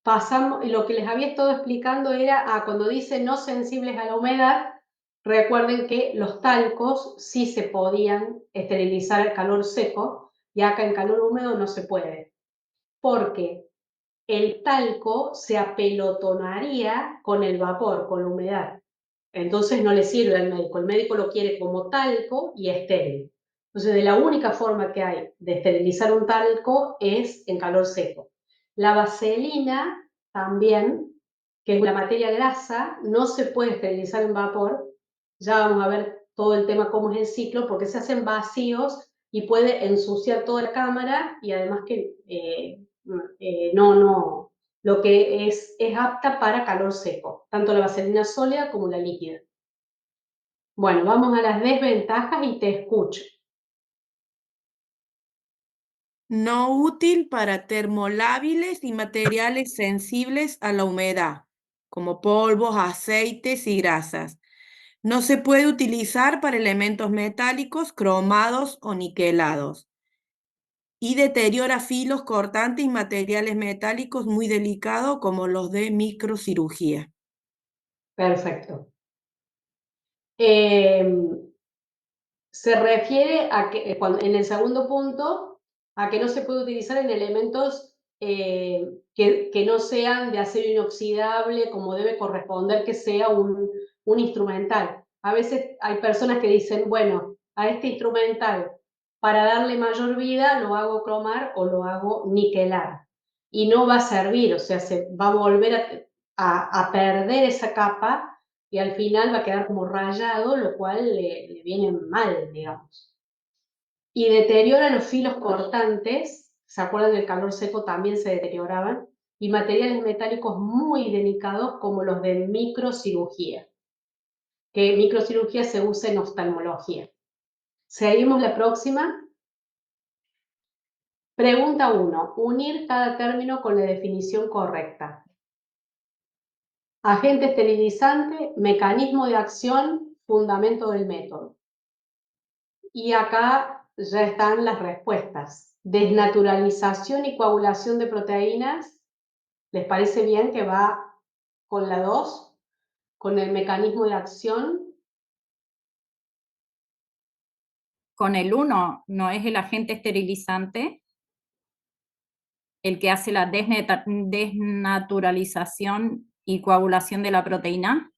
Pasamos, y lo que les había estado explicando era, cuando dice no sensibles a la humedad, recuerden que los talcos sí se podían esterilizar al calor seco, y acá en calor húmedo no se puede, porque el talco se apelotonaría con el vapor, con la humedad. Entonces no le sirve al médico. El médico lo quiere como talco y estéril. Entonces, de la única forma que hay de esterilizar un talco es en calor seco. La vaselina también, que es la materia grasa, no se puede esterilizar en vapor. Ya vamos a ver todo el tema cómo es el ciclo, porque se hacen vacíos y puede ensuciar toda la cámara y además que lo que es apta para calor seco, tanto la vaselina sólida como la líquida. Bueno, vamos a las desventajas y te escucho. No útil para termolábiles y materiales sensibles a la humedad, como polvos, aceites y grasas. No se puede utilizar para elementos metálicos, cromados o niquelados. Y deteriora filos cortantes y materiales metálicos muy delicados como los de microcirugía. Perfecto. Se refiere a que, en el segundo punto, a que no se puede utilizar en elementos que no sean de acero inoxidable, como debe corresponder que sea un instrumental. A veces hay personas que dicen, bueno, a este instrumental para darle mayor vida, lo hago cromar o lo hago niquelar. Y no va a servir, o sea, se va a volver a perder esa capa y al final va a quedar como rayado, lo cual le viene mal, digamos. Y deteriora los filos cortantes, ¿se acuerdan del calor seco? También se deterioraban, y materiales metálicos muy delicados como los de microcirugía, que microcirugía se usa en oftalmología. Seguimos la próxima. Pregunta 1. Unir cada término con la definición correcta. Agente esterilizante, mecanismo de acción, fundamento del método. Y acá ya están las respuestas. Desnaturalización y coagulación de proteínas. ¿Les parece bien que va con la 2? Con el mecanismo de acción. Con el 1, ¿no es el agente esterilizante el que hace la desnaturalización y coagulación de la proteína?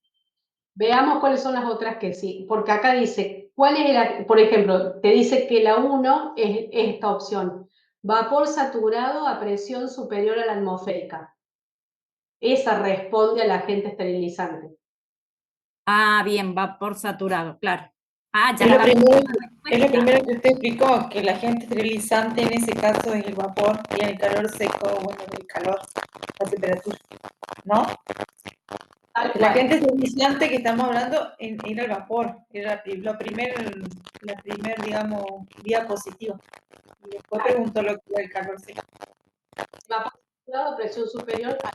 Veamos cuáles son las otras que sí, porque acá dice, ¿cuál es por ejemplo, te dice que la 1 es esta opción, vapor saturado a presión superior a la atmosférica. Esa responde al agente esterilizante. Ah, bien, vapor saturado, claro. Ah, ya Es lo está. primero que usted explicó, que el agente esterilizante en ese caso es el vapor y en el calor seco, bueno, el calor, la temperatura, ¿no? El agente esterilizante que estamos hablando era el vapor, era la primer, digamos, diapositiva. Y después preguntó lo que era el calor seco. Vapor saturado a presión superior a...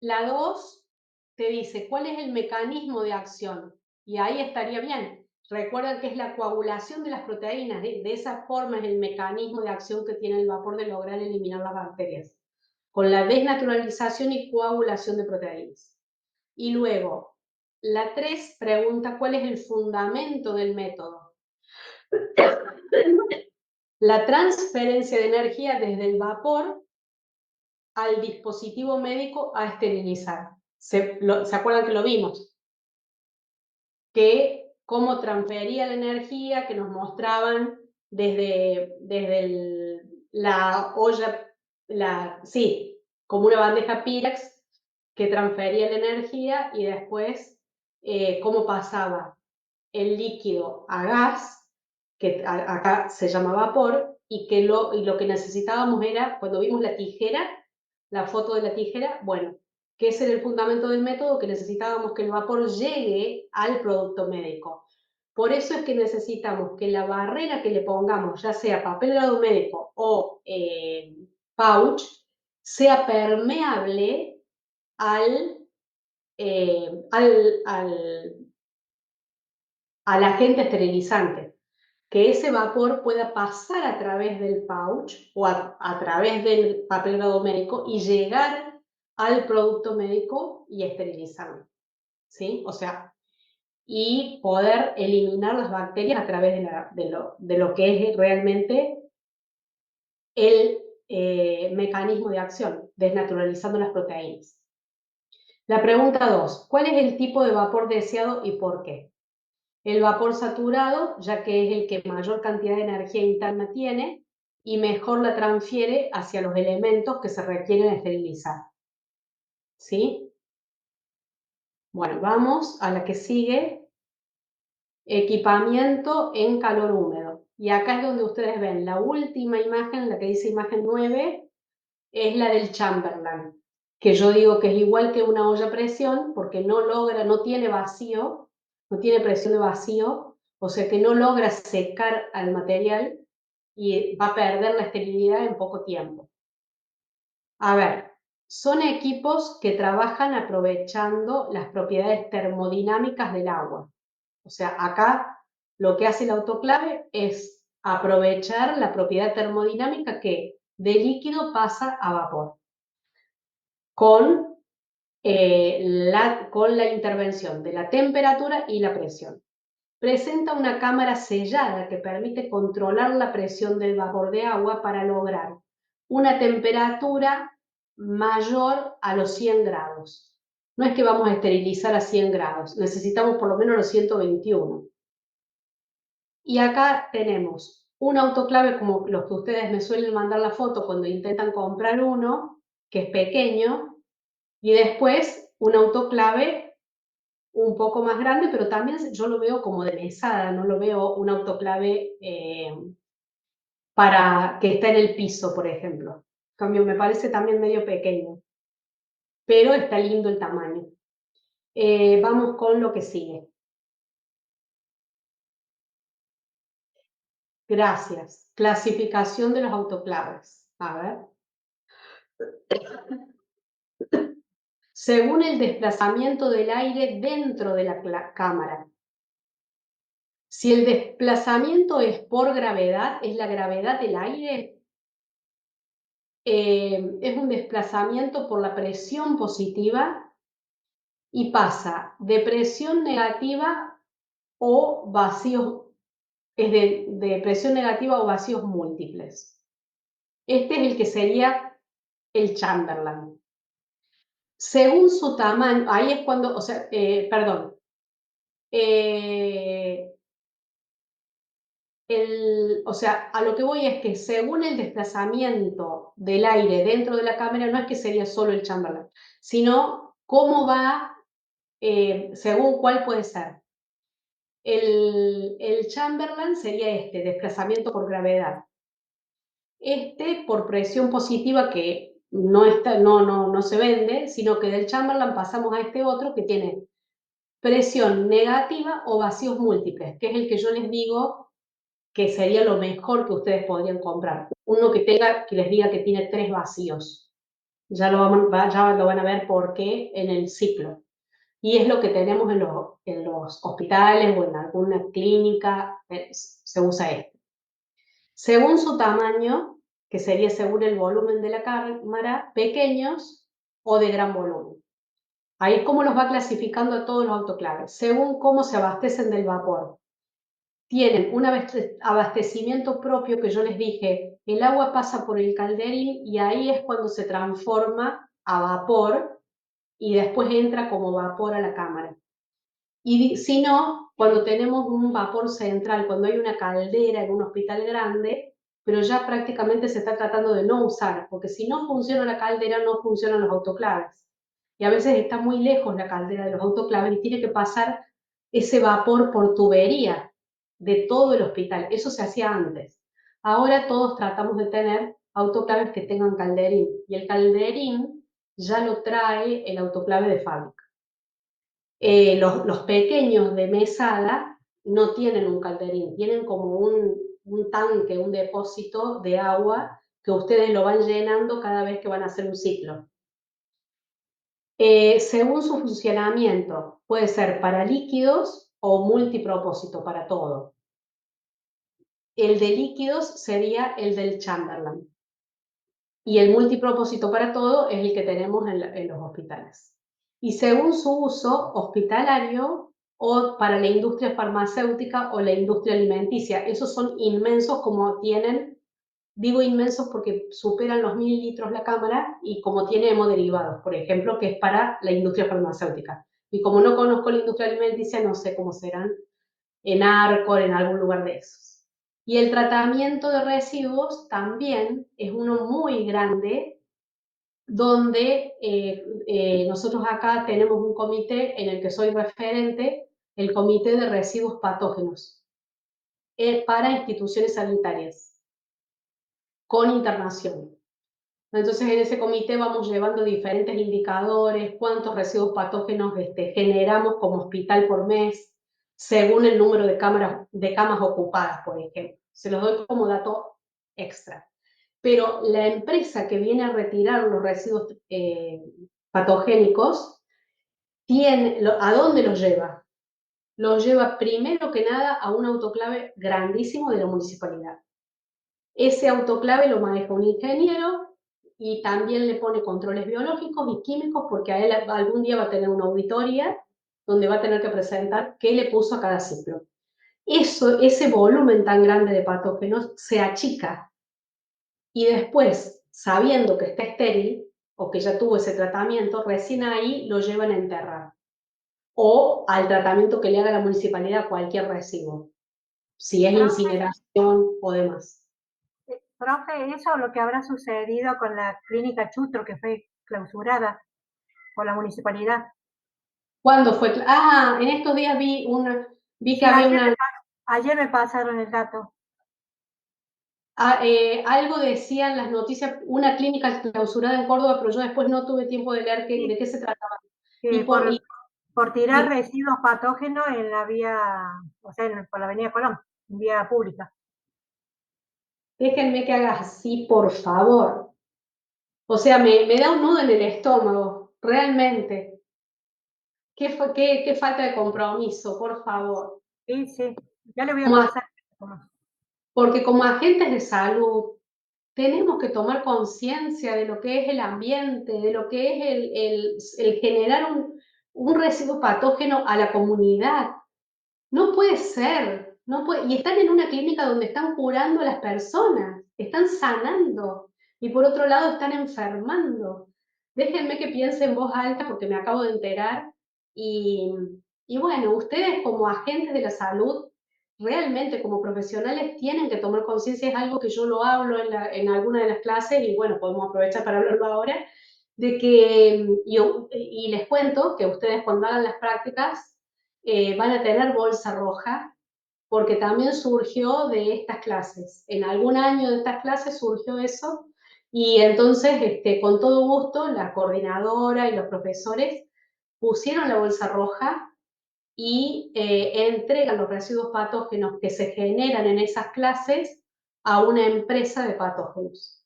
La 2 te dice cuál es el mecanismo de acción y ahí estaría bien. Recuerden que es la coagulación de las proteínas, de esa forma es el mecanismo de acción que tiene el vapor de lograr eliminar las bacterias, con la desnaturalización y coagulación de proteínas. Y luego, la 3 pregunta cuál es el fundamento del método. La transferencia de energía desde el vapor al dispositivo médico a esterilizar. ¿Se acuerdan que lo vimos? Que cómo transfería la energía, que nos mostraban desde la olla, como una bandeja Pyrex que transfería la energía y después cómo pasaba el líquido a gas, que acá se llama vapor, y lo que necesitábamos era, cuando vimos la tijera, la foto de la tijera, bueno, que ese era el fundamento del método, que necesitábamos que el vapor llegue al producto médico. Por eso es que necesitamos que la barrera que le pongamos, ya sea papel grado médico o pouch, sea permeable al agente esterilizante, que ese vapor pueda pasar a través del pouch o a través del papel grado médico y llegar al producto médico y esterilizarlo, ¿sí? O sea, y poder eliminar las bacterias a través de lo que es realmente el mecanismo de acción, desnaturalizando las proteínas. La pregunta 2, ¿cuál es el tipo de vapor deseado y por qué? El vapor saturado, ya que es el que mayor cantidad de energía interna tiene y mejor la transfiere hacia los elementos que se requieren esterilizar. ¿Sí? Bueno, vamos a la que sigue. Equipamiento en calor húmedo. Y acá es donde ustedes ven la última imagen, la que dice imagen 9, es la del Chamberlain, que yo digo que es igual que una olla a presión porque no tiene vacío, no tiene presión de vacío, o sea que no logra secar al material y va a perder la esterilidad en poco tiempo. A ver, son equipos que trabajan aprovechando las propiedades termodinámicas del agua. O sea, acá lo que hace el autoclave es aprovechar la propiedad termodinámica que de líquido pasa a vapor con la intervención de la temperatura y la presión. Presenta una cámara sellada que permite controlar la presión del vapor de agua para lograr una temperatura mayor a los 100 grados. No es que vamos a esterilizar a 100 grados, necesitamos por lo menos los 121. Y acá tenemos un autoclave como los que ustedes me suelen mandar la foto cuando intentan comprar uno, que es pequeño, y después un autoclave un poco más grande, pero también yo lo veo como de mesada, no lo veo un autoclave para que está en el piso, por ejemplo. En cambio, me parece también medio pequeño, pero está lindo el tamaño. Vamos con lo que sigue. Gracias. Clasificación de los autoclaves. A ver. Según el desplazamiento del aire dentro de la cámara. Si el desplazamiento es por gravedad, es la gravedad del aire, es un desplazamiento por la presión positiva y pasa de presión negativa o vacíos, es de presión negativa o vacíos múltiples. Este es el que sería el Chamberlain. Según su tamaño, ahí es cuando, o sea, perdón, o sea, a lo que voy es que según el desplazamiento del aire dentro de la cámara, no es que sería solo el Chamberlain, sino cómo va, según cuál puede ser. El Chamberlain sería este, desplazamiento por gravedad. Este por presión positiva que no se vende, sino que del Chamberlain pasamos a este otro que tiene presión negativa o vacíos múltiples, que es el que yo les digo que sería lo mejor que ustedes podrían comprar. Uno que les diga que tiene 3 vacíos. Ya lo van a ver por qué en el ciclo. Y es lo que tenemos en los hospitales o en alguna clínica, se usa este. Según su tamaño, que sería según el volumen de la cámara, pequeños o de gran volumen. Ahí es como los va clasificando a todos los autoclaves, según cómo se abastecen del vapor. Tienen un abastecimiento propio que yo les dije, el agua pasa por el calderín y ahí es cuando se transforma a vapor y después entra como vapor a la cámara. Y si no, cuando tenemos un vapor central, cuando hay una caldera en un hospital grande, pero ya prácticamente se está tratando de no usar, porque si no funciona la caldera, no funcionan los autoclaves. Y a veces está muy lejos la caldera de los autoclaves y tiene que pasar ese vapor por tubería de todo el hospital. Eso se hacía antes. Ahora todos tratamos de tener autoclaves que tengan calderín, y el calderín ya lo trae el autoclave de fábrica. Los pequeños de mesada no tienen un calderín, tienen como un tanque, un depósito de agua que ustedes lo van llenando cada vez que van a hacer un ciclo. Según su funcionamiento, puede ser para líquidos o multipropósito para todo. El de líquidos sería el del Chamberlain. Y el multipropósito para todo es el que tenemos en los hospitales. Y según su uso hospitalario o para la industria farmacéutica o la industria alimenticia, esos son inmensos como tienen, digo inmensos porque superan los 1000 litros la cámara y como tiene hemoderivados, por ejemplo, que es para la industria farmacéutica. Y como no conozco la industria alimenticia, no sé cómo serán en Arcor, en algún lugar de esos. Y el tratamiento de residuos también es uno muy grande, donde nosotros acá tenemos un comité en el que soy referente, el Comité de Residuos Patógenos, para instituciones sanitarias, con internación. Entonces en ese comité vamos llevando diferentes indicadores, cuántos residuos patógenos generamos como hospital por mes, según el número de camas ocupadas, por ejemplo. Se los doy como dato extra. Pero la empresa que viene a retirar los residuos patogénicos, ¿a dónde los lleva? Los lleva primero que nada a un autoclave grandísimo de la municipalidad. Ese autoclave lo maneja un ingeniero y también le pone controles biológicos y químicos porque a él algún día va a tener una auditoría donde va a tener que presentar qué le puso a cada ciclo. Ese volumen tan grande de patógenos se achica y después, sabiendo que está estéril, o que ya tuvo ese tratamiento, recién ahí lo llevan a enterrar. O al tratamiento que le haga la municipalidad a cualquier residuo, si es incineración o demás. Profe, eso es lo que habrá sucedido con la clínica Chutro, que fue clausurada por la municipalidad. ¿Cuándo fue? Ah, en estos días vi Sí, que había una... ayer me pasaron el dato. algo decían las noticias, una clínica clausurada en Córdoba, pero yo después no tuve tiempo de leer de qué se trataba. Por tirar residuos patógenos en la vía, o sea, por la avenida Colón, en vía pública. Déjenme que haga así, por favor. O sea, me da un nudo en el estómago, realmente. Qué falta de compromiso, por favor. Sí, sí, ya le voy a pasar. Porque como agentes de salud tenemos que tomar conciencia de lo que es el ambiente, de lo que es el generar un residuo patógeno a la comunidad. No puede ser, no puede, y están en una clínica donde están curando a las personas, están sanando, y por otro lado están enfermando. Déjenme que piense en voz alta porque me acabo de enterar, y bueno, ustedes como agentes de la salud, realmente como profesionales tienen que tomar conciencia, es algo que yo lo hablo en alguna de las clases, y bueno, podemos aprovechar para hablarlo ahora, de que, y les cuento que ustedes cuando hagan las prácticas, van a tener bolsa roja, porque también surgió de estas clases. En algún año de estas clases surgió eso, y entonces, con todo gusto, la coordinadora y los profesores pusieron la bolsa roja y entregan los residuos patógenos que se generan en esas clases a una empresa de patógenos.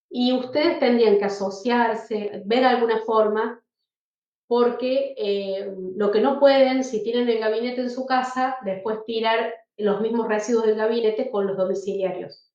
Y ustedes tendrían que asociarse, ver alguna forma, porque lo que no pueden, si tienen el gabinete en su casa, después tirar los mismos residuos del gabinete con los domiciliarios.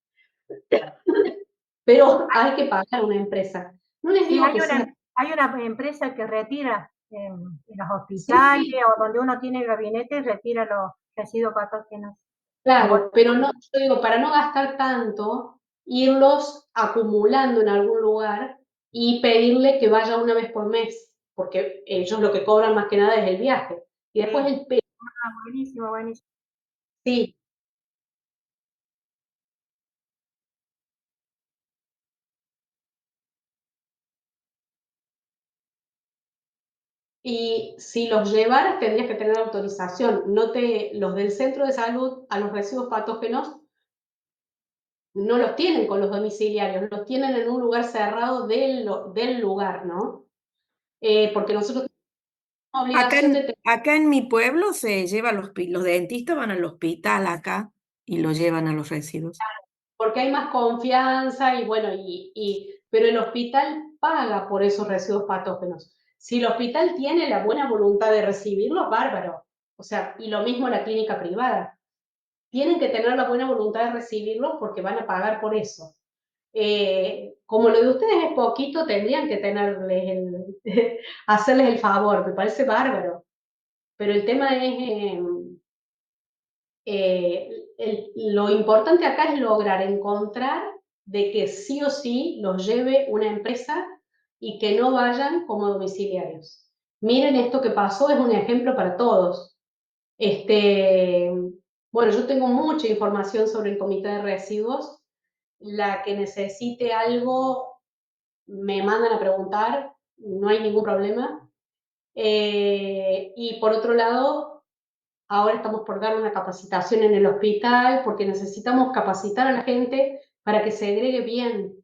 Pero hay que pagar a una empresa. No les digo que sea... Hay una empresa que retira en los hospitales o donde uno tiene el gabinete, retira los residuos patógenos. Claro, pero no, yo digo, para no gastar tanto, irlos acumulando en algún lugar y pedirle que vaya una vez por mes, porque ellos lo que cobran más que nada es el viaje. Y después el... Buenísimo, buenísimo. Sí. Y si los llevaras tendrías que tener autorización. Los del centro de salud a los residuos patógenos no los tienen con los domiciliarios, los tienen en un lugar cerrado del lugar, ¿no? Porque nosotros tenemos obligación de tener... Acá en mi pueblo se lleva los dentistas van al hospital acá y lo llevan a los residuos. Porque hay más confianza y bueno, pero el hospital paga por esos residuos patógenos. Si el hospital tiene la buena voluntad de recibirlos, bárbaro. O sea, y lo mismo la clínica privada. Tienen que tener la buena voluntad de recibirlos porque van a pagar por eso. Como lo de ustedes es poquito, tendrían que hacerles el favor, me parece bárbaro. Pero el tema es, lo importante acá es lograr encontrar de que sí o sí los lleve una empresa y que no vayan como domiciliarios. Miren esto que pasó, es un ejemplo para todos. Bueno, yo tengo mucha información sobre el comité de residuos. La que necesite algo, me mandan a preguntar, no hay ningún problema. Y por otro lado, ahora estamos por dar una capacitación en el hospital, porque necesitamos capacitar a la gente para que segregue bien,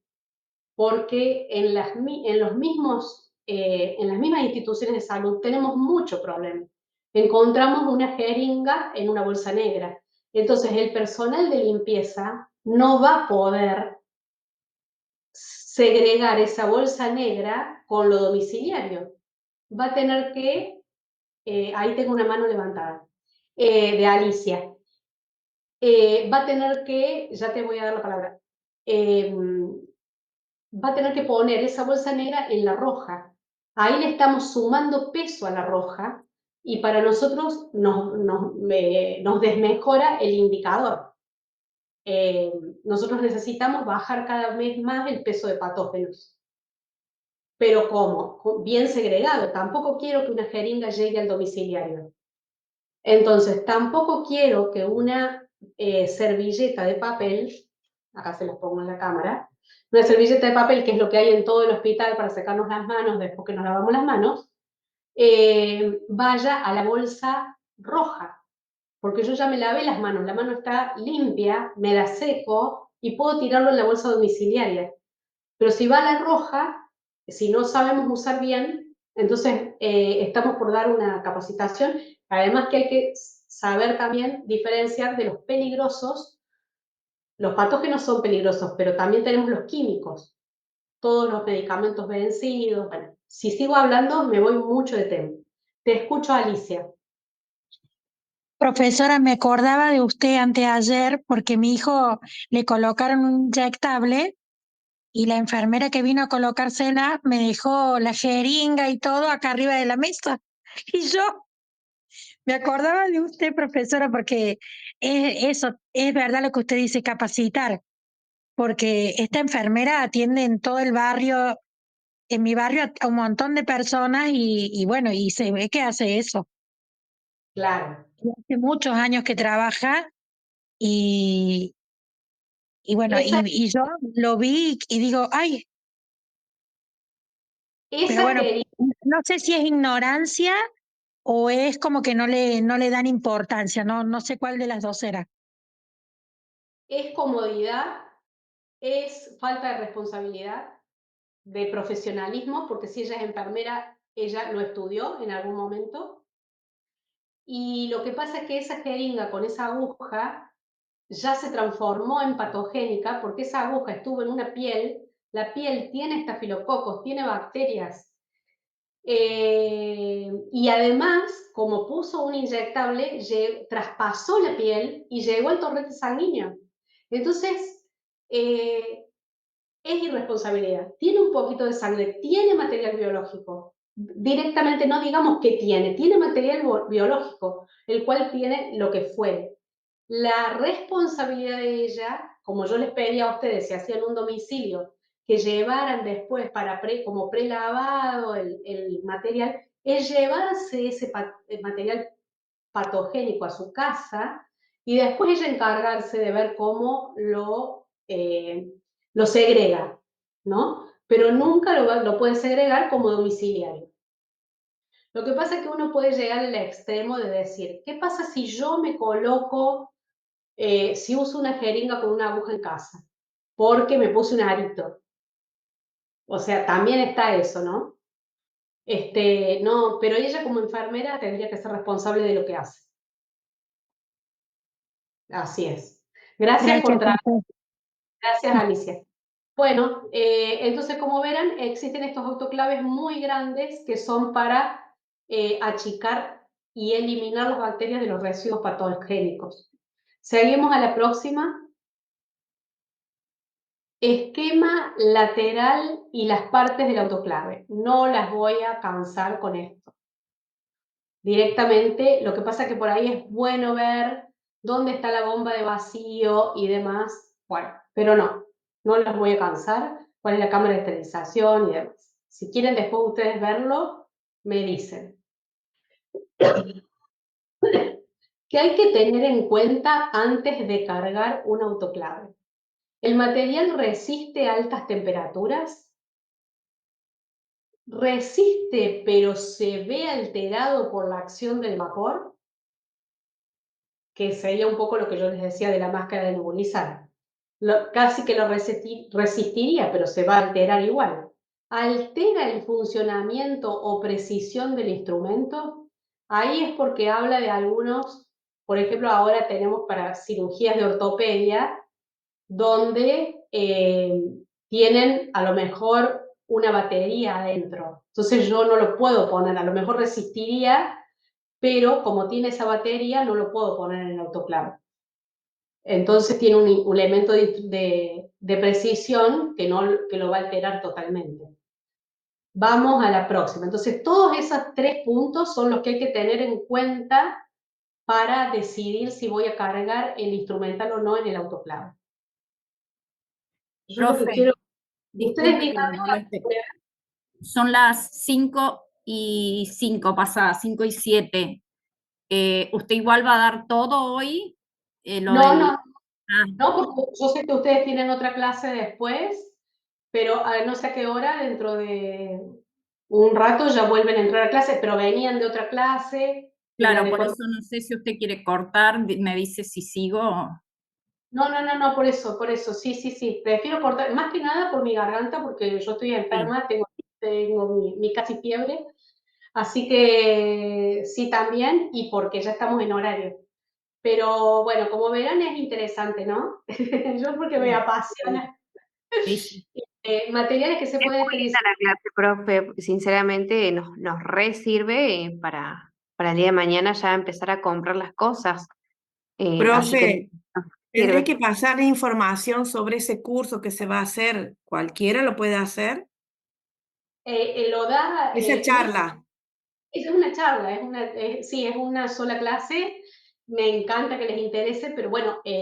porque en las mismas instituciones de salud tenemos mucho problema. Encontramos una jeringa en una bolsa negra. Entonces el personal de limpieza no va a poder segregar esa bolsa negra con lo domiciliario. Va a tener que, ahí tengo una mano levantada, de Alicia. Va a tener que, ya te voy a dar la palabra, va a tener que poner esa bolsa negra en la roja. Ahí le estamos sumando peso a la roja y para nosotros nos desmejora el indicador. Nosotros necesitamos bajar cada vez más el peso de patógenos. Pero ¿cómo? Bien segregado. Tampoco quiero que una jeringa llegue al domiciliario. Entonces, tampoco quiero que una servilleta de papel, acá se las pongo en la cámara, una servilleta de papel, que es lo que hay en todo el hospital para secarnos las manos después que nos lavamos las manos, vaya a la bolsa roja, porque yo ya me lavé las manos, la mano está limpia, me la seco y puedo tirarlo en la bolsa domiciliaria. Pero si va a la roja, si no sabemos usar bien, entonces estamos por dar una capacitación. Además que hay que saber también diferenciar de los peligrosos. Los patógenos son peligrosos, pero también tenemos los químicos, todos los medicamentos vencidos. Bueno, si sigo hablando me voy mucho de tema. Te escucho, Alicia. Profesora, me acordaba de usted anteayer porque mi hijo le colocaron un inyectable y la enfermera que vino a colocársela me dejó la jeringa y todo acá arriba de la mesa. Y yo me acordaba de usted, profesora, porque eso es verdad lo que usted dice, capacitar, porque esta enfermera atiende en todo el barrio, en mi barrio a un montón de personas y bueno, y se ve que hace eso. Claro. Y hace muchos años que trabaja y, y bueno, Esa, y yo lo vi y digo, ay, pero esa bueno, jeringa no sé si es ignorancia o es como que no le dan importancia, no sé cuál de las dos era. es comodidad, es falta de responsabilidad, de profesionalismo, porque si ella es enfermera, ella lo estudió en algún momento. Y lo que pasa es que esa jeringa con esa aguja ya se transformó en patogénica porque esa aguja estuvo en una piel, la piel tiene estafilococos, tiene bacterias. Y además, como puso un inyectable, traspasó la piel y llegó al torrente sanguíneo. Entonces, es irresponsabilidad. Tiene un poquito de sangre, tiene material biológico. Directamente no digamos que tiene material biológico, el cual tiene lo que fue. La responsabilidad de ella, como yo les pedía a ustedes, si hacían un domicilio, que llevaran después para como prelavado el material, es llevarse ese material patogénico a su casa y después ella encargarse de ver cómo lo segrega, ¿no? Pero nunca lo puede segregar como domiciliario. Lo que pasa es que uno puede llegar al extremo de decir, ¿qué pasa si yo me coloco, si uso una jeringa con una aguja en casa? Porque me puse un arito. O sea, también está eso, ¿no? No, pero ella como enfermera tendría que ser responsable de lo que hace. Así es. Gracias por traer. Gracias, Alicia. Bueno, entonces como verán, existen estos autoclaves muy grandes que son para achicar y eliminar las bacterias de los residuos patogénicos. Seguimos a la próxima. Esquema lateral y las partes del autoclave. No las voy a cansar con esto. Directamente, lo que pasa es que por ahí es bueno ver dónde está la bomba de vacío y demás. Bueno, pero no las voy a cansar. ¿Cuál es la cámara de esterilización y demás? Si quieren después ustedes verlo, me dicen. ¿Qué hay que tener en cuenta antes de cargar un autoclave? ¿El material resiste altas temperaturas? ¿Resiste pero se ve alterado por la acción del vapor? Que sería un poco lo que yo les decía de la máscara de nebulizar. Casi que lo resistiría, pero se va a alterar igual. ¿Altera el funcionamiento o precisión del instrumento? Ahí es porque habla de algunos, por ejemplo, ahora tenemos para cirugías de ortopedia, donde tienen a lo mejor una batería adentro. Entonces yo no lo puedo poner, a lo mejor resistiría, pero como tiene esa batería, no lo puedo poner en el autoclave. Entonces tiene un elemento de precisión que lo va a alterar totalmente. Vamos a la próxima. Entonces todos esos 3 puntos son los que hay que tener en cuenta para decidir si voy a cargar el instrumental o no en el autoclave. Yo lo que Profe, quiero, ustedes disculpe que díganme la moleste. Son las 5:05 pasadas, 5:07. ¿Usted igual va a dar todo hoy? No, Ah, no, porque yo sé que ustedes tienen otra clase después, pero no sé a qué hora, dentro de un rato ya vuelven a entrar a clase, pero venían de otra clase. de la claro, de por cuando- eso no sé si usted quiere cortar, me dice si sigo. No, por eso, sí. Prefiero cortar, más que nada por mi garganta, porque yo estoy enferma, tengo mi casi fiebre. Así que sí, también, y porque ya estamos en horario. Pero bueno, como verán es interesante, ¿no? Yo porque me apasiona. Sí, sí. Materiales que se pueden Muy linda utilizar. la clase, profe. Sinceramente, nos re sirve para el día de mañana ya empezar a comprar las cosas. Así que Profe, nos tendré sirve. que pasar información sobre ese curso que se va a hacer. ¿Cualquiera lo puede hacer? Lo da, Esa charla. es una charla, sí, es una sola clase. Me encanta que les interese, pero bueno,